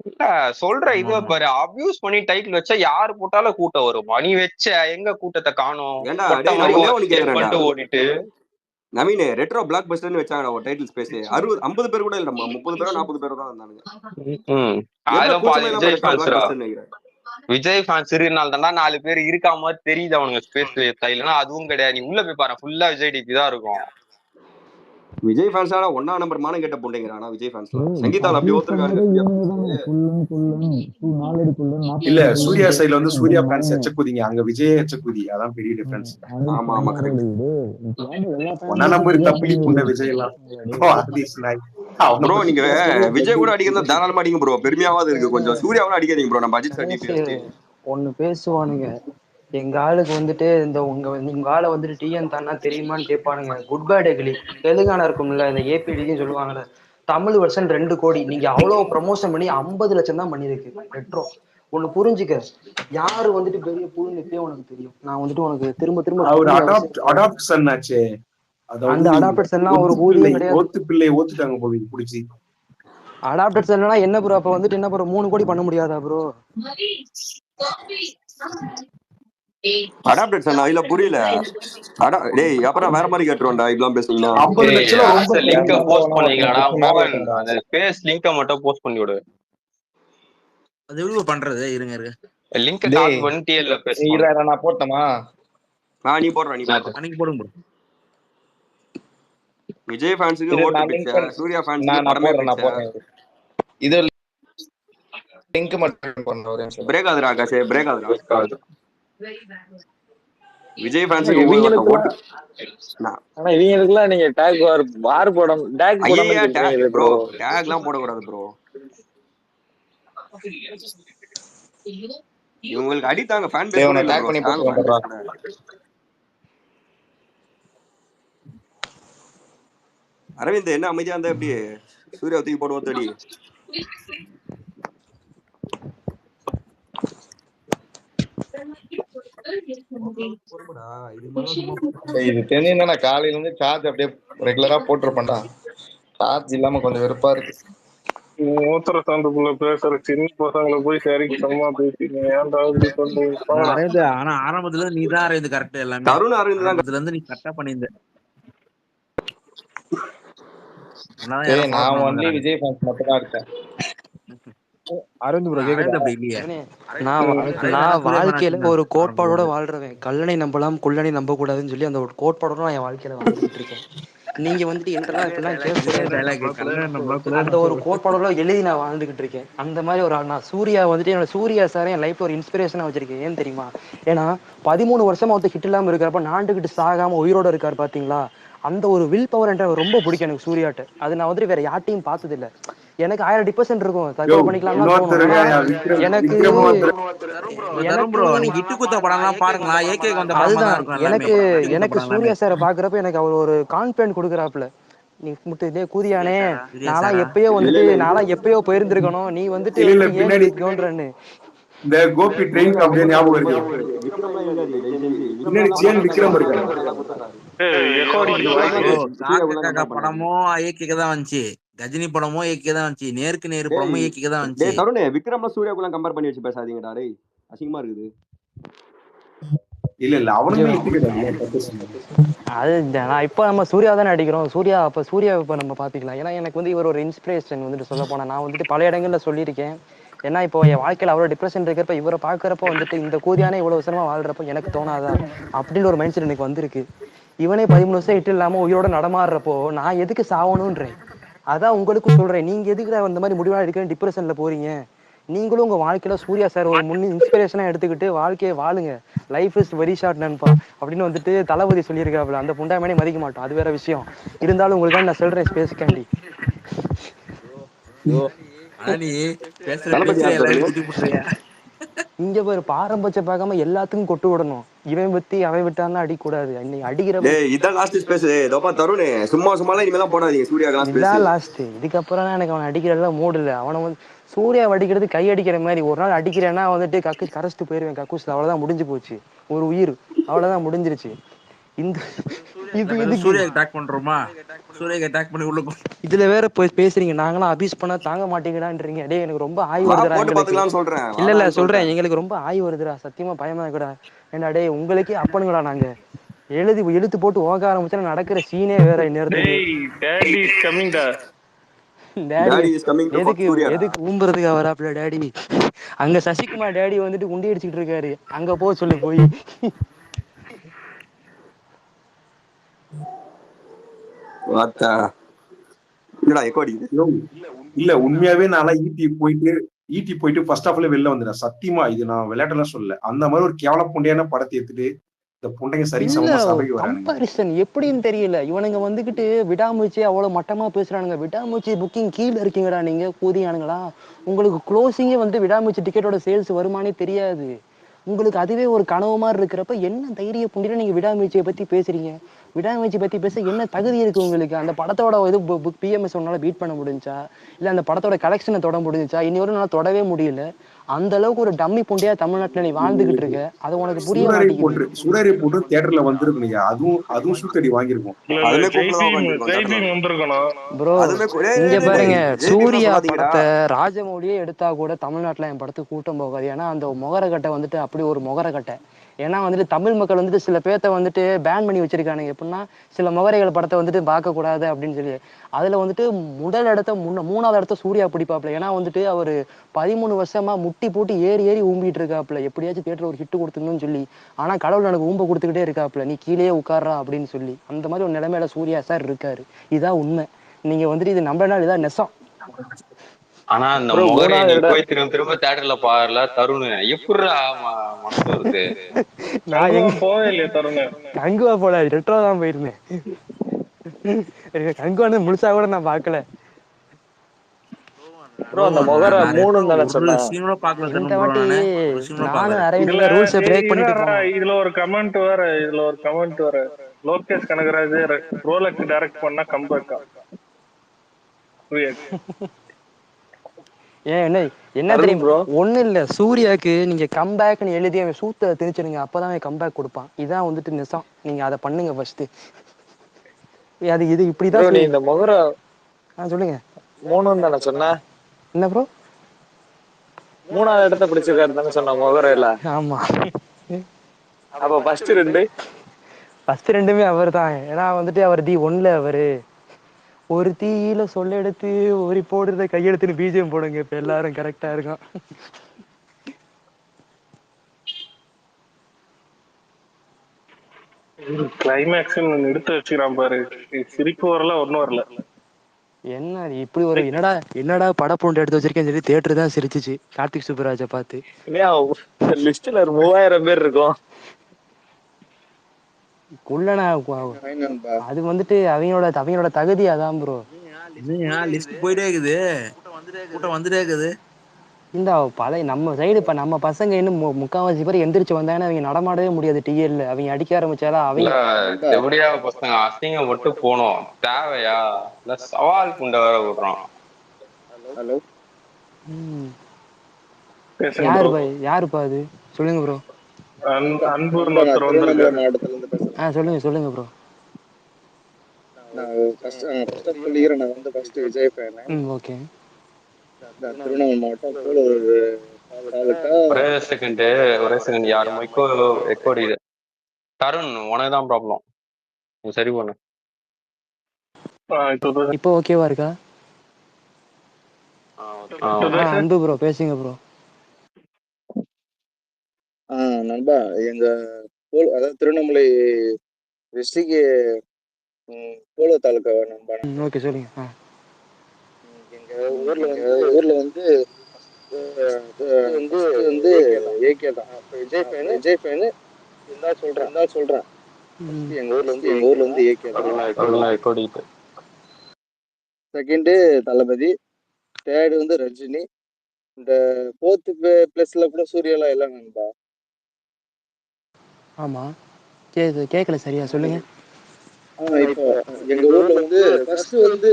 Speaker 6: இல்ல சொல்ற இது பாரு, அபியூஸ் பண்ணி டைட்டில் வச்சா யாரு போட்டாலும் கூட்டம் வரும். நீ வச்ச எங்க கூட்டத்தை காணோம்? ஓடிட்டு
Speaker 3: நவீன் ரெட்ரோ பிளாக் பஸ்டர்னு வச்சாங்க ஒரு டைட்டில் ஸ்பேஸ். 50 பேர் கூட இல்ல, 30 பேரோ 40 பேரோ தான் இருந்தானுங்க.
Speaker 6: விஜய் ஃபேன்ஸ் இருக்கனால தான்டா 4 பேர் இருக்கா மாதிரி தெரியுது அவனுங்க ஸ்பேஸ். இல்லைன்னா அதுவும் கிடையாது. நீ உள்ள போய் பாரு, ஃபுல்லா விஜய் டிபி தான் இருக்கும்.
Speaker 3: விஜய் ஃபேன்ஸால 1ஆம் நம்பர் மானம் கேட்ட போட்டீங்கறானா விஜய் ஃபேன்ஸ். சங்கீதால அப்படி ஒருத்தர்காரு
Speaker 9: இல்ல, சூர்யா சைடுல வந்து சூர்யா ஃபேன்ஸ் எச்சக்குதிங்க, அங்க விஜய் எச்சக்குதி. அதான் பெரிய டிஃபரன்ஸ்.
Speaker 3: ஆமா ஆமா கரெக்ட்.
Speaker 9: 1ஆம் நம்பர் தப்பிலி புண்ட விஜய் எல்லாம்
Speaker 3: ப்ரோ. நீங்க விஜய் கூட அடிக்கிறதா தாராளமா அடிங்க ப்ரோ, பெருமையாவது இருக்கு. கொஞ்சம் சூர்யாவும் அடிக்காதீங்க ப்ரோ. நம்ம அஜித் சார்
Speaker 2: ஒண்ணு பேசுவானுங்க, எங்க ஆளுக்கு வந்துட்டு இந்த உங்க ஆளை வந்துட்டு டிஎன் தானா தெரியுமான்னு கேட்பானுங்க. குட் பேட் எக்லி தெலுங்கானா இருக்கும்ல, இந்த ஏபிடின்னு சொல்லுவாங்கல்ல, தமிழ் வருஷன் 2 கோடி. நீங்க அவ்வளவு ப்ரமோஷன் பண்ணி 50 லட்சம் தான் பண்ணிருக்கு ரெட்ரோ. ஒண்ணு புரிஞ்சுக்க, யாரு வந்துட்டு பெரிய புழுன்னு இப்பயே உனக்கு தெரியும். நான் வந்துட்டு உனக்கு திரும்ப
Speaker 9: அடாப்ஷன் ஆச்சு.
Speaker 2: அந்த அடாப்டேஷன் எல்லாம் ஒரு ஊதியம் கிடையாது.
Speaker 9: ஓத்துட்டாங்க போய் புடிச்சி.
Speaker 2: அடாப்டேஷன் எல்லாம் என்ன ப்ரோ? அப்ப வந்துட்டு என்ன ப்ரோ 3 கோடி பண்ண முடியாதா ப்ரோ?
Speaker 3: அடாப்டேஷன் இல்ல புரியல. டேய் அப்புறம் வேற மாதிரி கேட்டுருவோம்டா இப்பலாம் பேசுனீங்கன்னா.
Speaker 9: 50 லட்சம்
Speaker 6: லிங்க் போஸ்ட் பண்ணீங்களாடா மோகன்? அந்த ஸ்பேஸ் லிங்க மட்டும் போஸ்ட் பண்ணி விடு.
Speaker 5: அது எவ்வளவு பண்றது? இருங்க
Speaker 6: லிங்க் காப்பி பண்ணி டிஎல்ல பேசு.
Speaker 1: நான் போட்டமா?
Speaker 3: நீ போடுற, நீ
Speaker 5: அன்னைக்கு போடுங்க ப்ரோ.
Speaker 3: விஜய் ஃபேன்ஸ்க்கு ஓட்டு பிச்சை, சூர்யா ஃபேன்ஸ்க்கு படமே பிச்சை.
Speaker 1: இது லிங்க் மட்டும் பண்றேன்.
Speaker 3: பிரேக் ஆகுதுடா ஆகாஷ், பிரேக் ஆகுதுடா. விஜய் ஃபேன்ஸ்க்கு ஓட்டு.
Speaker 10: ஆனா இவங்களுக்குலாம் நீங்க டாக் வார் போடம் டாக் போடாம
Speaker 3: ப்ரோ. டாக்லாம் போட கூடாது ப்ரோ. இவங்களுக்கு அடித்தாங்க ஃபேன் பேஸ் கூட டாக் பண்ணி போடுறாங்க. அரவிந்த் என்ன அமைதியா இருந்தா எப்படி? சூர்யா தூக்கி போடுவோம் தடி.
Speaker 1: இது தெரிஞ்சா நான் காலையில இருந்து சார்ஜ் அப்படியே ரெகுலரா போட்டுருப்பேன்டா. சார்ஜ் இல்லாம கொஞ்சம் வெறுப்பா இருக்கு.
Speaker 8: மூத்திர சந்துக்குள்ள பேசுற சின்ன பசங்களை போய் சரிக்கு சமமா பேசிங்க.
Speaker 5: ஆனா ஆரம்பத்துல நீ தான் அரவிந்த் கரெக்ட். எல்லாமே ஆரம்பத்துல இருந்து நீ கரெக்டா பண்ணியிருந்த.
Speaker 1: நான் ஒன்லி விஜய் ஃபேன்ஸ் மட்டும் தான் இருக்கேன்.
Speaker 2: அரவிந்த் ப்ரோ கேக்குதா? நான் வாழ்க்கையில ஒரு கோட்பாடோட வாழ்றவன். கல்லனை நம்பலாம் குள்ளனை நம்ப கூடாதுன்னு சொல்லி அந்த ஒரு கோட்பாடோட நான் என் வாழ்க்கையில வாழ்ந்துட்டு இருக்கேன். நீங்க வந்துட்டு அந்த ஒரு கோட்பாடோட எழுதி நான் வாழ்ந்துகிட்டு இருக்கேன். அந்த மாதிரி ஒரு ஆள் நான். சூர்யா வந்துட்டு என்னோட சூர்யா சார் என் லைஃப்ல ஒரு இன்ஸ்பிரேஷனா வச்சிருக்கேன். ஏன் தெரியுமா? ஏன்னா 13 வருஷமா ஒருத்தர் ஹிட் இல்லாம இருக்கிறப்ப நாண்டுகிட்டு சாகாம உயிரோட இருக்காரு பாத்தீங்களா? அந்த ஒரு வில் பவர் என்ற ரொம்ப பிடிக்கும் எனக்கு சூர்யாட்ட. அது நான் வந்துட்டு வேற யார்ட்டையும் பார்த்தது இல்ல. எனக்கு 1000 டிபர்சன்ட் இருக்கும், தற்கொலை பண்ணிக்கலாம் எனக்கு சூர்யா சாரை பாக்குறப்ப எனக்கு அவர் ஒரு கான்பிடன்ட் கொடுக்குறாப்புல. நீ முட்டு இதே கூதியானே, நானா எப்பயோ போயிருந்திருக்கணும், நீ வந்துட்டு ஏன்
Speaker 9: இந்த கோபி ட்ரெயின் அப்படியே ஞாபகம் இருக்கு. விக்ரம்
Speaker 5: படமும் ஏகேதான் வந்துச்சு, கஜினி படமும் ஏகேதான் வந்துச்சு, நேருக்கு நேரு படமும் ஏகேதான் வந்துச்சு.
Speaker 3: தருணே விக்ரம்ல சூர்யாக்குள்ள கம்பேர் பண்ணி வச்சு பேசாதீங்கடா டேய், அசிங்கமா இருக்குது.
Speaker 9: இல்ல அவனுமே
Speaker 2: அது நான் இப்போ நம்ம சூர்யா தானே அடிக்கிறோம். சூர்யா இப்போ நம்ம பார்த்துக்கலாம். ஏன்னா எனக்கு வந்து இவர் ஒரு இன்ஸ்பிரேஷன் வந்துட்டு சொல்ல போனால் நான் வந்துட்டு பல இடங்களில் சொல்லியிருக்கேன். ஏன்னா இப்போ என் வாழ்க்கையில் அவ்வளோ டிப்ரெஷன் இருக்கிறப்ப இவரை பார்க்குறப்போ வந்துட்டு இந்த கூதியானே இவ்வளோ வருஷமாக வாழ்றப்போ எனக்கு தோணாதா அப்படின்னு ஒரு மைண்ட் செட் எனக்கு வந்திருக்கு. இவனே 13 வருஷம் இட்டு இல்லாமல் உயிரோட நடமாடுறப்போ நான் எதுக்கு சாவணுன்றேன். அதான் உங்களுக்கும் சொல்கிறேன். நீங்கள் எதுக்கு அந்த மாதிரி முடிவாக எடுக்க டிப்ரெஷனில் போகிறீங்க. நீங்களும் உங்கள் வாழ்க்கையில் சூர்யா சார் ஒரு இன்ஸ்பிரேஷனாக எடுத்துக்கிட்டு வாழ்க்கையை வாழுங்க. லைஃப் இஸ் வெரி ஷார்ட் நண்பா அப்படின்னு வந்துட்டு தளபதி சொல்லியிருக்காப்புல. அந்த புண்டாமனே மதிக்க மாட்டோம், அது வேற விஷயம். இருந்தாலும் உங்களுக்கு நான் சொல்றேன் ஸ்பேஸ்காண்டி. இங்க பாரு பாரம்பரிய பார்க்காம எல்லாத்துக்கும் கொட்டு விடணும். இவன் பத்தி அவன் விட்டான்னா அடிக்கூடாது. இன்னைக்கு அடிக்கிற
Speaker 3: இதான் லாஸ்ட் ஸ்பேஸ். இதோப்பா தருண் சும்மா இனிமே தான் போடாதீங்க சூர்யாக்கெல்லாம் ஸ்பேஸ்.
Speaker 2: இதான் லாஸ்ட். இதுக்கப்புறம் எனக்கு அவன் அடிக்கிறதெல்லாம் மூடு இல்லை. அவனை வந்து சூர்யா அடிக்கிறது கை அடிக்கிற மாதிரி. ஒரு நாள் அடிக்கிறேன்னா வந்துட்டு கரைச்சிட்டு போயிருவேன் கக்கூஸ்ல. அவ்வளவுதான் முடிஞ்சு போச்சு. ஒரு உயிர் அவ்வளவுதான் முடிஞ்சிருச்சு. இந்த இதுல வேற போய் பேசுறீங்க. நாங்களாம் அபியூஸ் பண்ணா தாங்க மாட்டீங்கடான்றீங்க. டேய் எனக்கு ரொம்ப ஆய் வருதுடா. இல்ல சொல்றேன், எங்களுக்கு ரொம்ப ஆய் வருதுடா. சத்தியமா பயமா இருக்குடா. ஏண்டா டேய் உங்களுக்கே அப்பனுங்களா நாங்க. எழுத்து போட்டு ஓக ஆரம்பிச்சா நடக்கிற சீனே வேற. எதுக்கு ஊம்புறதுக்கு வராப்ல டேடி. அங்க சசிகுமார் டேடி வந்துட்டு குண்டி அடிச்சுட்டு இருக்காரு. அங்க போ சொல்லு போய்.
Speaker 9: இல்ல உண்மையாவே நான் ஈட்டி போயிட்டு ஃபர்ஸ்ட் ஹாஃப்ல வெளில வந்துட்டேன். சத்தியமா இது நான் விளையாட்டுலாம் சொல்லல. அந்த மாதிரி ஒரு கேவல புண்டையான படத்தை எடுத்துட்டு இந்த புண்டைங்க சரி சமமா சபைக்கு வரானுங்க.
Speaker 2: கம்பேரிசன் எப்படின்னு தெரியல. இவனுங்க வந்துகிட்டு விடாமுயற்சி அவ்வளவு மட்டமா பேசுறானுங்க. விடாமுயற்சி புக்கிங் கீழே இருக்கீங்கடா நீங்க கூதியானுங்களா. உங்களுக்கு க்ளோசிங்கே வந்து விடாமுயற்சி டிக்கெட்டோட சேல்ஸ் வருமானே தெரியாது. உங்களுக்கு அதுவே ஒரு கனவு மாதிரி இருக்கிறப்ப என்ன தைரிய புண்டில நீங்க விடாமுயற்சியை பத்தி பேசுறீங்க. விடாமுயற்சி பத்தி பேச என்ன தகுதி இருக்கு உங்களுக்கு? அந்த படத்தோட இது பிஎம்எஸ் ஒன்னால பீட் பண்ண முடிஞ்சா, இல்ல அந்த படத்தோட கலெக்ஷனை தொட முடிஞ்சா? இனி வரும் நான் தொடவே முடியல. அந்த அளவுக்கு ஒரு டம்மி புண்டியா தமிழ்நாட்டுல நீ வாழ்ந்துகிட்டு இருக்க. அது உனக்கு புரிய மாட்டேங்குது.
Speaker 9: சூடாரி போட்டு தியேட்டர்ல வந்திருக்கீங்க. அதுவும் ஷூட்டடி வாங்கிருக்கும்.
Speaker 2: ப்ரோ இங்க பாருங்க, சூர்யா படத்தை ராஜமௌலியே எடுத்தா கூட தமிழ்நாட்டுல என் படத்துக்கு கூட்டம் போகாது. ஏன்னா அந்த முகரக்கட்டை வந்துட்டு அப்படி ஒரு முகரக்கட்டை. ஏன்னா வந்துட்டு தமிழ் மக்கள் வந்துட்டு சில பேர்த்த வந்துட்டு பேன் பண்ணி வச்சிருக்கானுங்க. எப்படின்னா சில முகரைகள் படத்தை வந்துட்டு பார்க்கக்கூடாது அப்படின்னு சொல்லி. அதுல வந்துட்டு முதல் இடத்த 3வது இடத்த சூர்யா பிடிப்பாப்புல. ஏன்னா வந்துட்டு அவரு 13 வருஷமா முட்டி போட்டு ஏறி ஊம்பிட்டு இருக்காப்புல. எப்படியாச்சும் தியேட்டர் ஒரு ஹிட் கொடுத்துக்கணும்னு சொல்லி. ஆனா கடவுள் எனக்கு ஊம்ப கொடுத்துக்கிட்டே இருக்காப்புல. நீ கீழே உட்கார்றா அப்படின்னு சொல்லி. அந்த மாதிரி ஒரு நிலைமையில சூர்யா சார் இருக்காரு. இதான் உண்மை. நீங்க வந்துட்டு இது நம்பனால இதான் நெசம்.
Speaker 6: ஆனா அந்த முகரையை நீ போய் திரும்ப தியேட்டர்ல பாருல தருண் எப்படி மனசு வருது?
Speaker 2: நான் எங்க கங்குவா போல ரெட்ரோ தான் போயிருந்தேன். கங்குவானு முழுசா கூட நான் பாக்கல.
Speaker 10: அந்த முகர 3 தானே சொன்னேன்.
Speaker 2: இந்த வாட்டி நானும் அரவிந்த் ரூல்ஸ் பிரேக் பண்ணிட்டு போறோம்.
Speaker 8: இதுல ஒரு கமெண்ட் வர லோகேஷ் கனகராஜ் ரோலக்ஸ் டைரக்ட் பண்ணா கம்பேக்கா.
Speaker 2: என்ன தெரியும் ஒண்ணு இல்ல, சூர்யாக்கு நீங்க கம்பேக்னு எழுதி அவன் சூத்த திணிச்சிருங்க. அப்பதான் அவன் கம்பேக் கொடுப்பான். இதான் வந்துட்டு நெசம். நீங்க அதை பண்ணுங்க ஃபர்ஸ்ட். அது இது இப்படிதான்
Speaker 10: நீ இந்த முகர
Speaker 2: சொல்லுங்க
Speaker 10: 3 தானே சொன்ன.
Speaker 2: என்ன ப்ரோ
Speaker 10: 3வது இடத்த பிடிச்சிருக்காரு தானே சொன்ன முகரையில.
Speaker 2: ஆமா.
Speaker 10: அப்ப ஃபர்ஸ்ட்
Speaker 2: 2மே அவர் தான். ஏன்னா வந்துட்டு அவர் D1ல அவரு ஒரு தீயில சொல்ல எடுத்து ஒரு போடுறத கையெடுத்துன்னு பிஜிஎம் போடுங்க. இப்ப எல்லாரும் கரெக்டா இருக்கும்.
Speaker 8: கிளைமேக்ஸ் எடுத்து வச்சுக்கிறான் பாரு. சிரிப்பு வரல, ஒன்னும் வரல.
Speaker 2: என்ன இப்படி ஒரு என்னடா படப்பொண்டு எடுத்து வச்சிருக்கேன்னு சொல்லி தியேட்டர் தான் சிரிச்சிச்சு கார்த்திக் சுப்பராஜ பார்த்து.
Speaker 10: லிஸ்ட்ல 3000 பேர் இருக்கும்.
Speaker 2: அது வந்துட்டு அவங்களோட தகுதி அதான் ப்ரோ.
Speaker 5: லிஸ்ட் போயிட்டே இருக்குது, கூட்டம் வந்துட்டே இருக்குது.
Speaker 2: இந்த பழைய நம்ம சைடு இப்ப நம்ம பசங்க இன்னும் 3/4 பேர் எந்திரிச்சு வந்தாங்கன்னா அவங்க நடமாடவே முடியாது. டிஎல்ல அவங்க அடிக்க ஆரம்பிச்சாலும்
Speaker 6: அவங்க பசங்க அசிங்கம் மட்டும் போனோம். தேவையா? இல்ல சவால் புண்டை வேற விடுறோம்.
Speaker 10: ஹலோ
Speaker 2: யாருப்பா அது? சொல்லுங்க ப்ரோ. சொல்லுங்க ப்ரோ. ஓகே.
Speaker 10: திருவண்ணாமலை மாவட்டம்
Speaker 6: ஒரே செகண்ட் யாரு மைக்கோ எக்கோடிது. தருண் உனக்கு தான் ப்ராப்ளம். சரி பண்ணு.
Speaker 2: இப்போ ஓகேவா இருக்கா? அன்பு ப்ரோ பேசுங்க ப்ரோ.
Speaker 11: நண்பா, எங்க அதாவது திருவண்ணாமலை டிஸ்ட்ரிக்ட் போலோ தாலுக்கா நண்பா.
Speaker 2: ஓகே சொல்லுங்க.
Speaker 11: எங்க ஊர்ல வந்து ஃபர்ஸ்ட் வந்து ஏகே தான். விஜய் ஃபேனு இருந்தா சொல்றேன். எங்க ஊர்ல வந்து ஏகே தான். செகண்ட் தளபதி, தேர்ட் வந்து ரஜினி, இந்த ஃபோர்த் பிளேஸ்ல கூட சூர்யாலாம் இல்ல நண்பா.
Speaker 2: ஆமா கேட்கல சரியா சொல்லுங்க.
Speaker 11: இப்போ எங்க ஊர்ல வந்து ஃபர்ஸ்ட் வந்து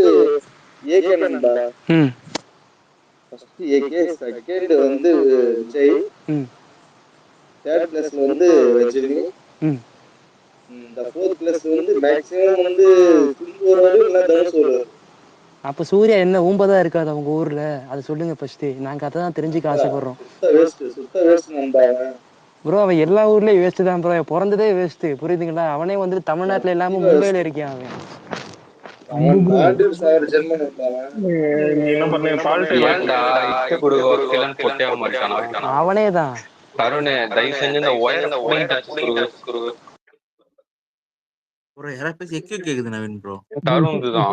Speaker 11: ஏகே நண்பா. ஃபர்ஸ்ட் ஏகே, செகண்ட் வந்து விஜய், தேர்ட் பிளேஸ்ல வந்து ரஜினி, இந்த ஃபோர்த் பிளேஸ் வந்து மேக்ஸிமம் வந்து சிம்பு வருவாரு இல்ல தனுஷ் வருவாரு.
Speaker 2: அப்ப சூர்யா என்ன ஊம்பதா இருக்காது அவங்க ஊர்ல? அது சொல்லுங்க ஃபர்ஸ்ட். நாங்க அதான் தெரிஞ்சுக்க ஆசைப்படுறோம்.
Speaker 11: சுத்த வேஸ்ட் நண்பா.
Speaker 2: ப்ரோ அவன் எல்லா ஊர்லயும் வேஸ்ட் தான் ப்ரோ. பிறந்ததே வேஸ்ட், புரியுதுங்களா? அவனே வந்து தமிழ்நாட்டுல இல்லாம மும்பைல இருக்கான் அவன். அவனே தான்.
Speaker 6: தருண் தயவு செஞ்சு இந்த ஒயரை புடிங்கிட்டு வச்சு குரு.
Speaker 5: ப்ரோ யாரா பேசி எக்கோ கேக்குது நவீன் ப்ரோ.
Speaker 6: தருண் தான்.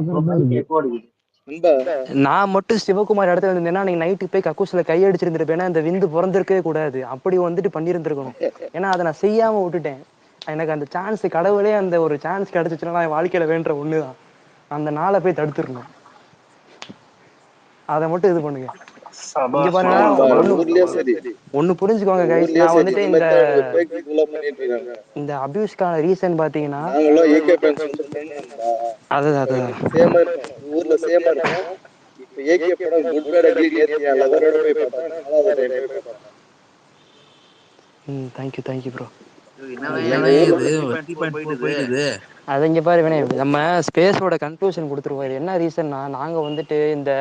Speaker 2: நான் மட்டும் சிவகுமார் இடத்துல இருந்தேன்னா நீங்க நைட்டு போய் கக்கூஸ்ல கை அடிச்சிருந்திருப்பேன்னா இந்த விந்து பிறந்திருக்கவே கூடாது. அப்படி வந்துட்டு பண்ணியிருந்திருக்கணும். ஏன்னா அதை நான் செய்யாம விட்டுட்டேன். எனக்கு அந்த சான்ஸ் கடவுளே அந்த ஒரு சான்ஸ் கிடைச்சிச்சுன்னா என் வாழ்க்கையில வேண்ட ஒண்ணுதான். அந்த நாளை போய் தடுத்துடணும். அதை மட்டும் இது பண்ணுங்க. இங்க பாருங்க, ஒண்ணு புரிஞ்சுக்கோங்க கைஸ். நான் வந்துட்டு இந்த அபியூஸ்க்கான ரீசன் பாத்தீங்கன்னா அதுதான்
Speaker 11: ஊர்ல சேமா இருப்போம். இப்ப ஏகே படம் குட் பேட் அக்லி நேத்து என் லவரோட போய் பார்த்தேன். 4வது டைம் போய் பார்த்தேன்.
Speaker 2: Thank you bro.
Speaker 5: அது
Speaker 2: இங்க பாரு வினய், நம்ம ஸ்பேஸோட கன்க்ளூஷன் கொடுத்துருவோம். இது என்ன ரீசன்னா, நாங்க வந்துட்டு இந்த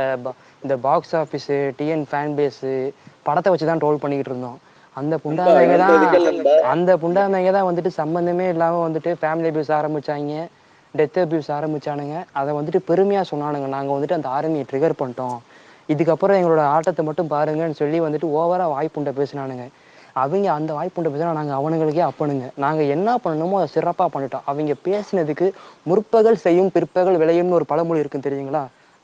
Speaker 2: box office, TN fan base படத்தை வச்சுதான் ட்ரோல் பண்ணிக்கிட்டு இருந்தோம். அந்த புண்டாமைங்க தான் வந்துட்டு சம்பந்தமே இல்லாம வந்துட்டு ஃபேமிலி அபியூஸ் ஆரம்பிச்சாங்க, டெத் அபியூஸ் ஆரம்பிச்சானுங்க. அதை வந்துட்டு பெருமையா சொன்னானுங்க, நாங்க வந்துட்டு அந்த ஆர்மியை ட்ரிகர் பண்ணிட்டோம், இதுக்கப்புறம் எங்களோட ஆட்டத்தை மட்டும் பாருங்கன்னு சொல்லி வந்துட்டு ஓவரா வாய்ப்புண்ட பேசினானுங்க. அவங்க அந்த வாய்ப்புண்ட பேசினா நாங்கள் அவனுங்களுக்கே அப்பனுங்க. நாங்கள் என்ன பண்ணணுமோ அதை சிறப்பாக பண்ணிட்டோம். அவங்க பேசினதுக்கு முற்பகல் செய்யும் பிற்பகல் விளையும்னு ஒரு பழமொழி இருக்குன்னு தெரியுங்களா?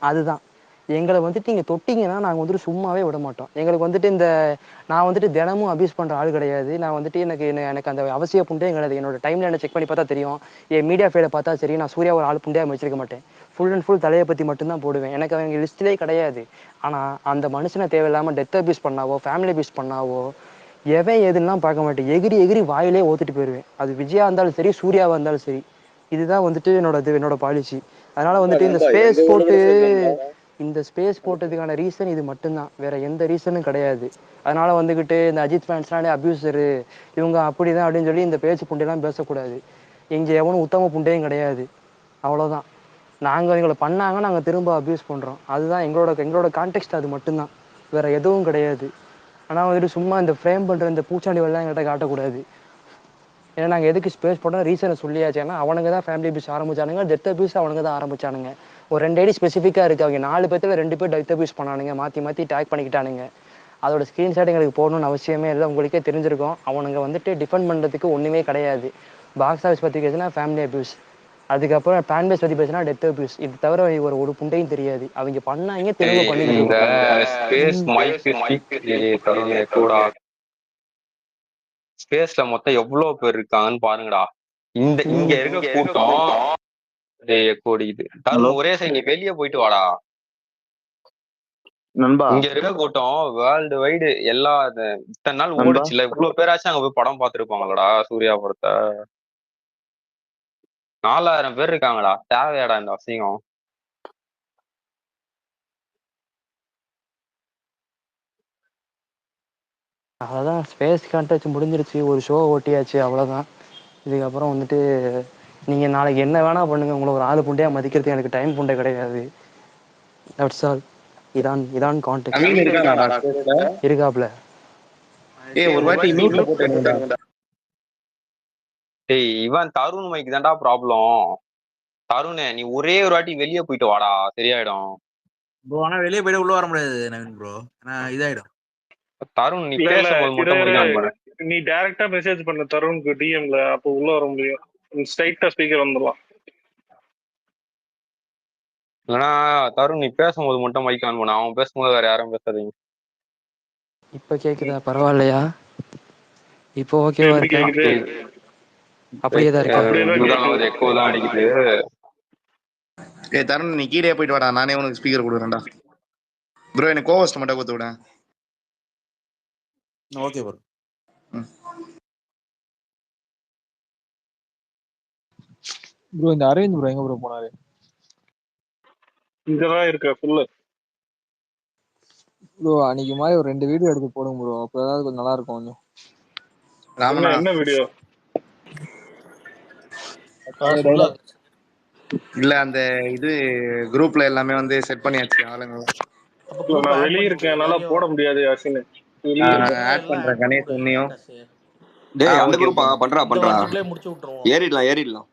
Speaker 2: அதுதான். எங்களை வந்துட்டு நீங்கள் தொட்டிங்கன்னா நாங்கள் வந்துட்டு சும்மாவே விட மாட்டோம். எங்களுக்கு வந்துட்டு நான் வந்துட்டு தினமும் அபியூஸ் பண்ணுற ஆள் கிடையாது. நான் வந்துட்டு எனக்கு அந்த அவசிய புண்டே கிடையாது. என்னோட டைம்ல செக் பண்ணி பார்த்தா தெரியும். என் மீடியா ஃபீல்டை பார்த்தா சரி, நான் சூர்யா ஒரு ஆள் புண்டையாக வச்சிருக்க மாட்டேன். ஃபுல் அண்ட் ஃபுல் தலையை பற்றி மட்டும்தான் போடுவேன். எனக்கு அவங்க லிஸ்ட்லேயே கிடையாது. ஆனால் அந்த மனுஷனை தேவையில்லாமல் டெத் அபியூஸ் பண்ணாவோ ஃபேமிலி அபியூஸ் பண்ணாவோ எவன் எதுலாம் பார்க்க மாட்டேன். எகிரி வாயிலே ஓத்துட்டு போயிடுவேன். அது விஜயா இருந்தாலும் சரி, சூர்யாவாக இருந்தாலும் சரி. இதுதான் வந்துட்டு என்னோட பாலிசி. அதனால வந்துட்டு இந்த ஸ்பேஸ் போட்டதுக்கான ரீசன் இது மட்டும்தான், வேற எந்த ரீசனும் கிடையாது. அதனால வந்துகிட்டு இந்த அஜித் ஃபேன்ஸ்னாலே அபியூசரு இவங்க அப்படிதான் அப்படின்னு சொல்லி இந்த பேச்சு புண்டையெல்லாம் பேசக்கூடாது. இங்கே எவனும் உத்தம புண்டையும் கிடையாது. அவ்வளோதான். நாங்கள் எங்களை பண்ணாங்க, நாங்கள் திரும்ப அபியூஸ் பண்ணுறோம். அதுதான் எங்களோட கான்டெக்ஸ்ட். அது மட்டும்தான், வேற எதுவும் கிடையாது. ஆனால் வந்துட்டு சும்மா இந்த ஃப்ரேம் பண்ணுற இந்த பூச்சாண்டி வெள்ளம் எங்கள்கிட்ட காட்டக்கூடாது. ஏன்னா நாங்கள் எதுக்கு ஸ்பேஸ் போட்டோம் ரீசனை சொல்லியாச்சு. ஏன்னா அவனுங்க தான் ஃபேமிலி அபியூஸ் ஆரம்பிச்சானுங்க, டெத் அபியூஸ் அவனுங்க தான் ஆரம்பிச்சானுங்க. ஒரு 2 ஐடி ஸ்பெசிஃபிக்காக இருக்குது. அவங்க 4 பேர்த்துல 2 பேர் டெத் அபியூஸ் பண்ணானுங்க, மாற்றி டேக் பண்ணிக்கிட்டானுங்க. அதோட ஸ்க்ரீன்ஷாட் எங்களுக்கு போடணும்னு அவசியமே இல்லை, உங்களுக்கே தெரிஞ்சிருக்கும். அவனுங்க வந்துட்டு டிஃபெண்ட் பண்ணுறதுக்கு ஒன்றுமே கிடையாது. பாக்ஸ் ஆஃபீஸ் பற்றி பேசினா ஃபேமிலி அபியூஸ், அதுக்கப்புறம் ஃபேன் பேஸ் பற்றி பேசினா டெத் அபியூஸ். இது தவிர ஒரு புண்டையும் தெரியாது. அவங்க பண்ணாங்க, திரும்ப பண்ணிக்கிட்டு
Speaker 6: ஸ்பேஸ்ல மொத்தம் எவ்வளவு பேர் இருக்காங்கன்னு பாருங்கடா. இங்க இருக்க கூட்டம் கோடிக்குது. தருண் ஒரே சைடு, நீ வெளியே போயிட்டு வாடா. இங்க இருக்க கூட்டம் வேர்ல்டு வைடு எல்லா இத்தனை நாள் ஓடிச்சுல, இவ்வளவு பேராச்சும் அங்க போய் படம் பார்த்திருப்பாங்களடா சூர்யா படத்தை. 4000 பேர் இருக்காங்கடா. தேவையாடா இந்த அசிங்கம்?
Speaker 2: அதான் ஸ்பேஸ் கான்டெக்ட் முடிஞ்சிருச்சு, ஒரு ஷோ ஓட்டியாச்சு, அவ்வளோதான். இதுக்கப்புறம் வந்துட்டு நீங்கள் நாளைக்கு என்ன வேணால் பண்ணுங்கள், உங்களை ஒரு ஆள் புண்டையாக மதிக்கிறதுக்கு எனக்கு டைம் புண்டை கிடையாது. That's all. இதான் கான்டெக்ட். இருக்காப்ல.
Speaker 5: ஒரு வாட்டி மியூட்ல போட்டு
Speaker 6: இவன் தருண் மைக்கு தான்டா ப்ராப்ளம். தருணே நீ ஒரே ஒரு வாட்டி வெளியே போயிட்டு வாடா, சரியாயிடும்.
Speaker 5: ப்ரோ ஆனா வெளியே போயிட்டு உள்ள வர முடியாது நவீன் ப்ரோ, ஏன்னா இதாயிடும்.
Speaker 6: தருண் நீ
Speaker 8: இல்ல
Speaker 6: பேசும்போது மட்டும் மைக்கான் பண்ணு.
Speaker 8: நீ டைரக்டா மெசேஜ் பண்ண தருணுக்கு டிஎம்ல, அப்போ உள்ள வர முடியும். ஸ்ட்ரைட்டா ஸ்பீக்கர் வந்துடலாம்.
Speaker 6: இல்லைன்னா தருண் நீ பேசும்போது மட்டும் மைக்கான் பண்ணு, அவன் பேசும்போது வேற யாரும் பேசாதீங்க.
Speaker 2: இப்ப கேக்குதா? பரவாயில்லையா? இப்போ ஓகேவா
Speaker 8: எப்படி
Speaker 2: இருக்கா?
Speaker 8: கேக்குது?
Speaker 2: அப்படியே தான் இருக்கா?
Speaker 6: எக்கோ தான் அடிக்குது.
Speaker 1: தருண் நீ கீழே போயிட்டு வாடா, நானே உனக்கு ஸ்பீக்கர் கொடுக்குறேன்டா. ப்ரோ எனக்கு கோவஸ்ட் மட்டும் கொடுத்து விட.
Speaker 5: Okay bro.
Speaker 12: ப்ரோ இந்த அரவிந்த் ப்ரோ எங்க ப்ரோ போனாரு?
Speaker 8: இங்கதான் இருக்க ஃபுல்லு.
Speaker 12: ப்ரோ அன்னைக்கு மாதிரி ஒரு 2 வீடியோ எடுத்து போடுங்க ப்ரோ, அப்ப ஏதாவது கொஞ்சம் நல்லா இருக்கும். கொஞ்சம்
Speaker 8: என்ன வீடியோ?
Speaker 1: இல்ல அந்த இது குரூப்ல எல்லாமே வந்து செட் பண்ணியாச்சு ஆளுங்க.
Speaker 8: நான் வெளியே இருக்கேன், என்னால போட முடியாது யாசின்.
Speaker 1: ஆட் பண்றேன் கணேஷ் உன்னையும்.
Speaker 3: டேய் அந்த குரூப்பா பண்றா ஏறிடலாம்.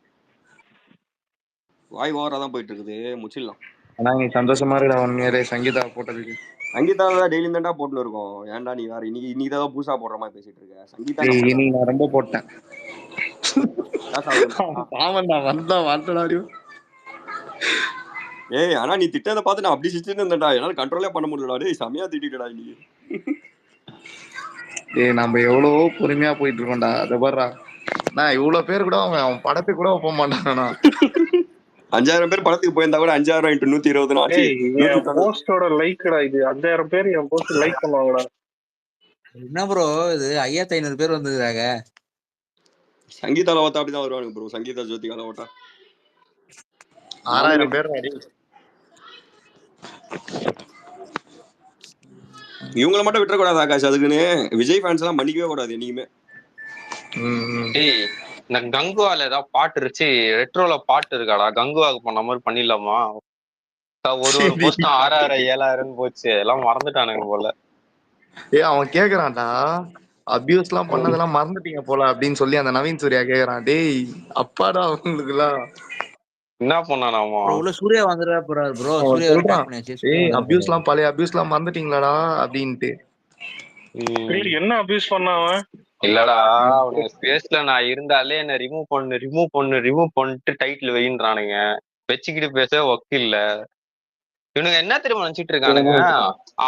Speaker 3: வாய் ஓவரா தான் போயிட்டு இருக்குது, முடிச்சிடலாம்.
Speaker 1: ஆனா நீ சந்தோஷமா இருக்கா உண்மையிலே சங்கீதா போட்டதுக்கு?
Speaker 3: சங்கீதா தான் டெய்லி தான்டா போட்டுன்னு இருக்கோம். ஏன்டா நீ வேற இன்னைக்கு தான் புதுசா போடுற மாதிரி பேசிட்டு இருக்க? சங்கீதா
Speaker 1: நான் ரொம்ப போட்டேன். பாவம்டா வந்தா வாழ்த்தடா.
Speaker 3: ஏய் ஆனா நீ திட்டத்தை பார்த்து நான் அப்படி சிரிச்சுட்டு இருந்தேன்டா, என்னால கண்ட்ரோலே பண்ண முடியலடா. டேய் செமையா திட்டிட்டடா நீ.
Speaker 1: நம்ம எவ்வளவோ பொறுமையா போயிட்டு இருக்கோம்டா. அதை பாடுறா, நான் இவ்வளவு பேர் கூட அவன் படத்துக்கு கூட போக மாட்டானா.
Speaker 3: 5000 பேர் படத்துக்கு போயிருந்தா கூட 5000 × 120
Speaker 8: போஸ்டோட லைக்டா இது. 5000 பேர் என் போஸ்ட் லைக் பண்ணுவாங்கடா.
Speaker 5: என்ன ப்ரோ இது 5500 பேர் வந்துருக்காங்க.
Speaker 3: சங்கீதா லவட்டா அப்படிதான் வருவானுங்க ப்ரோ. சங்கீதா ஜோதிகா லவட்டா
Speaker 1: 6000 பேர்.
Speaker 3: இவங்கள மட்டும் விட்டுறக்கூடாது ஆகாஷ். அதுக்குன்னு விஜய் ஃபேன்ஸ் எல்லாம் மன்னிக்கவே கூடாது என்னைக்குமே.
Speaker 6: இந்த கங்குவால ஏதாவது பாட்டு இருந்துச்சு, ரெட்ரோல பாட்டு இருக்காடா, கங்குவாக்கு பண்ண மாதிரி பண்ணிடலாமா? ஒரு போஸ்ட் 6000 7000 போச்சு, எல்லாம் மறந்துட்டானுங்க போல.
Speaker 1: அவன் கேக்குறான்டா, அபியூஸ் எல்லாம் பண்ணதெல்லாம் மறந்துட்டீங்க போல அப்படின்னு சொல்லி அந்த நவீன் சூர்யா கேக்குறான். டேய் அப்பாடா அவங்களுக்கு எல்லாம்
Speaker 6: என்ன பண்ணானாமா?
Speaker 5: உள்ள சூர்யா வந்துடுறா போறாரு ப்ரோ. சூர்யா
Speaker 1: சொல்றான், அபியூஸ் எல்லாம் பழைய அபியூஸ் எல்லாம் மறந்துட்டீங்களாடா அப்படின்ட்டு.
Speaker 8: என்ன அபியூஸ் பண்ணாவன்?
Speaker 6: இல்லடா அவனுக்கு ஸ்பேஸ்ல நான் இருந்தாலே என்ன ரிமூவ் பண்ணிட்டு டைட்டில் வைன்றானுங்க. வச்சுக்கிட்டு பேச ஒர்க் இல்ல. இவனுங்க என்ன தெரியுமா நினைச்சிட்டு இருக்கானுங்க,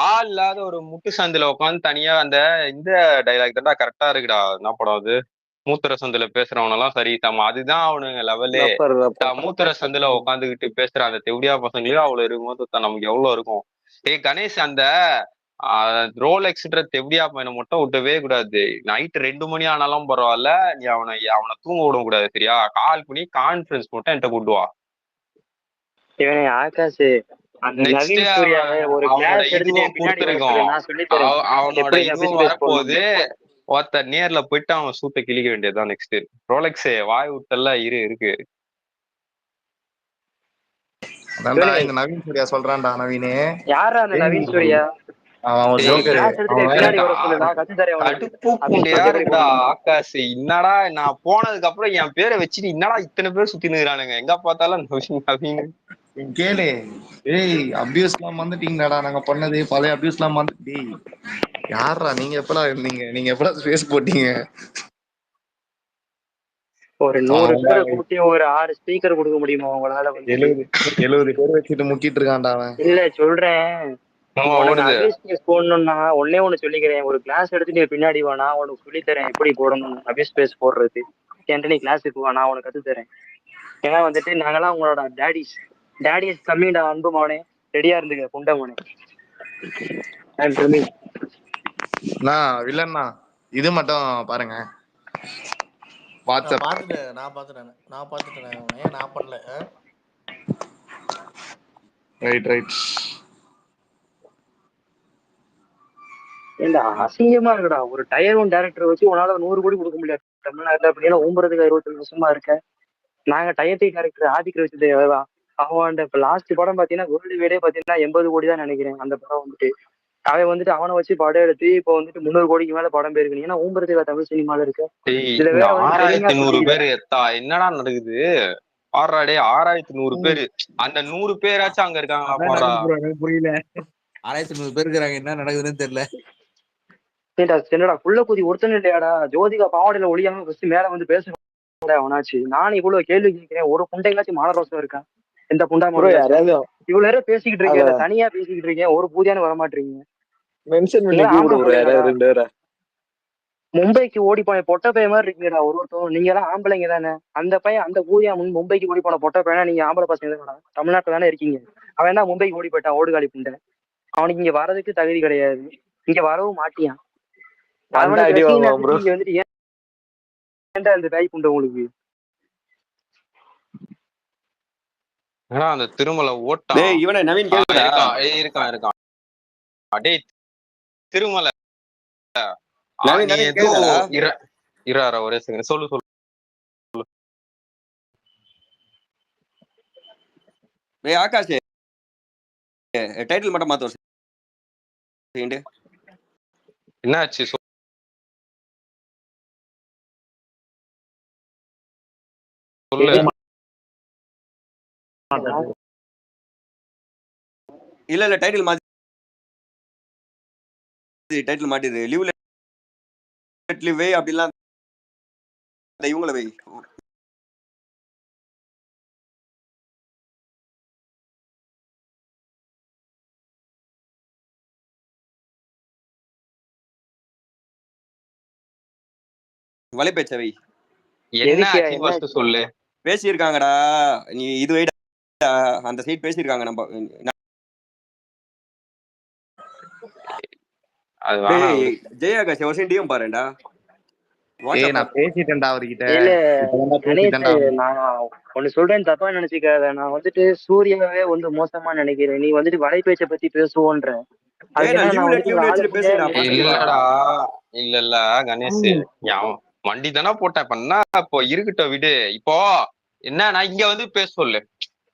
Speaker 6: ஆள் இல்லாத ஒரு முட்டு சந்தில உட்காந்து தனியா அந்த இந்த டைலாக் தான்டா கரெக்டா இருக்குடா. என்ன படம் அது? மூத்திர சந்தில பேசுறவனெல்லாம் சரி தம்மா, அதுதான் அவனுங்க லெவலே. மூத்திர சந்தில உட்காந்துக்கிட்டு பேசுற அந்த தெவடியா பசங்களையும் அவ்வளவு இருக்கும்போது நமக்கு எவ்வளவு இருக்கும். கணேஷ் அந்த ரோலெக்ஸ்ன்ற தெவடியா பையனை மட்டும் விட்டவே கூடாது. நைட்டு 2 மணி ஆனாலும் பரவாயில்ல, நீ அவனை தூங்க விட கூடாது சரியா? கால் பண்ணி கான்ஃபரன்ஸ் மட்டும் என்கிட்ட கூட்டுவா.
Speaker 2: இவனே ஆகாஷ்
Speaker 6: நெக்ஸ்ட் அவனோட இதுவும் கொடுத்துருக்கோம். அவனோட இதுவும் வரப்போகுது. ஒருத்த நேர்ல போயிட்டு அவன் சூட்டை கிழிக்க வேண்டியதுதான் நெக்ஸ்ட். ரோலெக்ஸ் வாய் விட்டெல்லாம் இருக்கு.
Speaker 1: இந்த நவீன் சூர்யா சொல்றான்டா. நவீனே
Speaker 2: யாரா அந்த நவீன் சூர்யா?
Speaker 6: ஆகாஷ் என்னடா நான் போனதுக்கு அப்புறம் என் பேரை வச்சுட்டு என்னடா இத்தனை பேர் சுத்தி நிக்கிறானுங்க, எங்க பார்த்தாலும் நவீன்.
Speaker 1: கேளு, ஏய் அபியூஸ் எல்லாம் வந்துட்டீங்களாடா, நாங்க பண்ணது பழைய அபியூஸ் எல்லாம் வந்துட்டு. யாரா நீங்க எப்படா இருந்தீங்க? நீங்க எப்படா ஸ்பேஸ் போட்டீங்க?
Speaker 2: ஒரு 100 பேரை கூட்டி ஒரு 6 ஸ்பீக்கர் கொடுக்க முடியுமா உங்களால?
Speaker 1: 70 பேர் வச்சுட்டு முக்கிட்டு இருக்கான்டா அவன்.
Speaker 2: இல்ல சொல்றேன், போடணும்னா ஒன்னே ஒண்ணு சொல்லிக்கிறேன். ஒரு கிளாஸ் எடுத்து நீ பின்னாடி வா, நான் உனக்கு சொல்லித்தரேன் எப்படி போடணும். அபியூஸ் ஸ்பேஸ் போடுறது என்கிட்ட நீ கிளாஸுக்கு வா, நான் உனக்கு கத்துத்தரேன். ஏன்னா வந்துட்டு நாங்கெல்லாம் உங்களோட டேடிஸ் கம்மிடா. அன்பு மவனே ரெடியா இருந்துக்க குண்ட மவனே.
Speaker 1: இல்லன்னா இது மட்டும் பாருங்க, வாட்ஸ்அப்
Speaker 13: நான் பாத்துட்டேன். ஏன் நான் பண்ணல?
Speaker 1: ரைட்.
Speaker 2: ஏண்டா அசிங்கமா இருக்குடா. ஒரு டயர் 1 டைரக்டர் வச்சு உன்னால 100 கோடி கொடுக்க முடியாது தமிழ்நாட்டுல. அப்படின்னா ஊம்புறதுக்கு 22 வருஷமா இருக்க. நாங்க டயர் 3 டைரக்டர் ஆதிக்க வச்சது அவன் இப்ப லாஸ்ட் படம் பாத்தீங்கன்னா வேர்ல்டு வீடே பாத்தீங்கன்னா 80 கோடி தான் நினைக்கிறேன். அந்த படம் வந்துட்டு அவன் வந்துட்டு அவனை வச்சு படம் எடுத்து இப்போ வந்துட்டு 300 கோடிக்கு மேல படம் போயிருக்கு. ஏன்னா ஊம்புறதுக்கு தமிழ் சினிமால இருக்க.
Speaker 6: 6500 பேர் என்னடா நடக்குது? ஆறாடே 6100 பேரு. அந்த 100 பேராச்சும் அங்க இருக்காங்களா பாடுறா.
Speaker 5: எனக்கு புரியல. 6100 பேர் இருக்கிறாங்க, என்ன நடக்குதுன்னு தெரியல.
Speaker 2: என்னடா புள்ள குதி ஒருத்தனும் இல்லையாடா? ஜோதிகா பாவாடையில ஒளியாம ஃபர்ஸ்ட் மேல வந்து பேசணும் அவனாச்சு. நானும் இவ்வளவு கேள்வி கேட்கிறேன், ஒரு புண்டைங்களாச்சும் மானரோசம் இருக்கா? எந்த புண்டா
Speaker 10: ப்ரோ யாராவது
Speaker 2: இவ்வளவு நேரம் பேசிக்கிட்டு இருக்கேன், தனியா பேசிக்கிட்டு இருக்கேன், ஒரு பூஜையானு வர மாட்டீங்க.
Speaker 10: மென்ஷன் பண்ணி கூப்பிடு ப்ரோ யாராவது 2 பேரை.
Speaker 2: மும்பைக்கு ஓடி போன பொட்ட பையன் மாதிரி இருக்கீங்கடா ஒருத்தரும். நீங்க எல்லாம் ஆம்பளைங்க தானே? அந்த பையன் அந்த பூஜா மும்பைக்கு ஓடி போன பொட்ட பையனா? நீங்க ஆம்பளை பசங்க தானடா, தமிழ்நாட்டுல தானே இருக்கீங்க. அவன் தான் மும்பைக்கு ஓடி போயிட்டான், ஓடுகாலி புண்டை. அவனுக்கு இங்க வர்றதுக்கு தகுதி கிடையாது, இங்க வரவும் மாட்டியான்.
Speaker 10: அடி வாங்குவான் ப்ரோ.
Speaker 2: இங்க வந்துட்டு ஏன்டா இந்த தாய் புண்டை உங்களுக்கு?
Speaker 6: ஏன்னா அந்த திருமலை ஓட்டான்.
Speaker 3: இவனை நவீன் கேக்குதா?
Speaker 6: இருக்கான். டேய் திருமலை இராரா ஒரே செகண்ட். சொல்லு.
Speaker 3: ஆகாஷ் டைட்டில் மட்டும் மாத்த ஒரு செகண்ட்.
Speaker 6: என்னாச்சு? சொல்லு.
Speaker 3: இல்ல டைட்டில் மாட்டிடு. லிவ் லெட் லிவ் வே அப்படிலாம் இவங்கள வை. வலைபேச்சவை
Speaker 6: என்ன ஆச்சு ஃபர்ஸ்ட் சொல்லு.
Speaker 3: பேசியிருக்காங்கடா, நீ இது வைடா, அந்த சைட் பேசியிருக்காங்க. நம்ம ஜெயாகாஷ் ஒரு டிஎம் பாருடா.
Speaker 1: நான் பேசிட்டேன்டா அவர்கிட்ட.
Speaker 2: நான் ஒண்ணு சொல்றேன், தப்பா நினைச்சுக்காத. நான் வந்துட்டு சூர்யாவே வந்து மோசமா நினைக்கிறேன். நீ வந்துட்டு வலைபேச்சை பத்தி பேசுவோன்ற.
Speaker 6: இல்லடா இல்ல கணேஷ், வண்டி தானே போட்டேன் பண்ணா. இப்போ இருக்கட்டும் விடு. இப்போ என்ன இங்க வந்து பேச சொல்லு.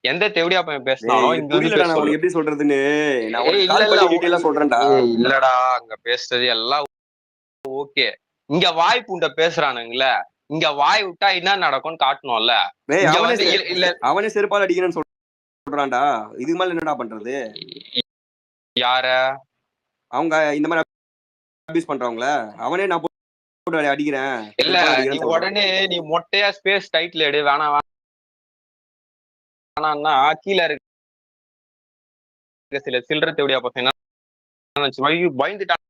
Speaker 6: எந்த தேவடியா பையன் பேசினாலும் இங்க வந்து பேச சொல்லு.
Speaker 3: எப்படி சொல்றதுன்னு
Speaker 6: இல்லடா அங்க பேசுறது எல்லாம் ஓகே. இங்க வாய் பூண்ட பேசுறானுங்கள, இங்க வாய் விட்டா என்ன நடக்கும்னு காட்டணும்ல.
Speaker 3: அவனே செருப்பால் அடிக்கிறேன்னு சொல்றான்டா. இதுக்கு மேல என்னடா பண்றது?
Speaker 6: யார
Speaker 3: அவங்க இந்த மாதிரி அபியூஸ் பண்றவங்கள அவனே நான் போட்டு அடிக்கிறேன்.
Speaker 6: இல்ல நீ உடனே நீ மொட்டையா ஸ்பேஸ் டைட்டில் எடு. வேணாம் வேணாம்னா கீழே இருக்க சில சில்லற தேவடியா பசங்க பயந்துட்டான்.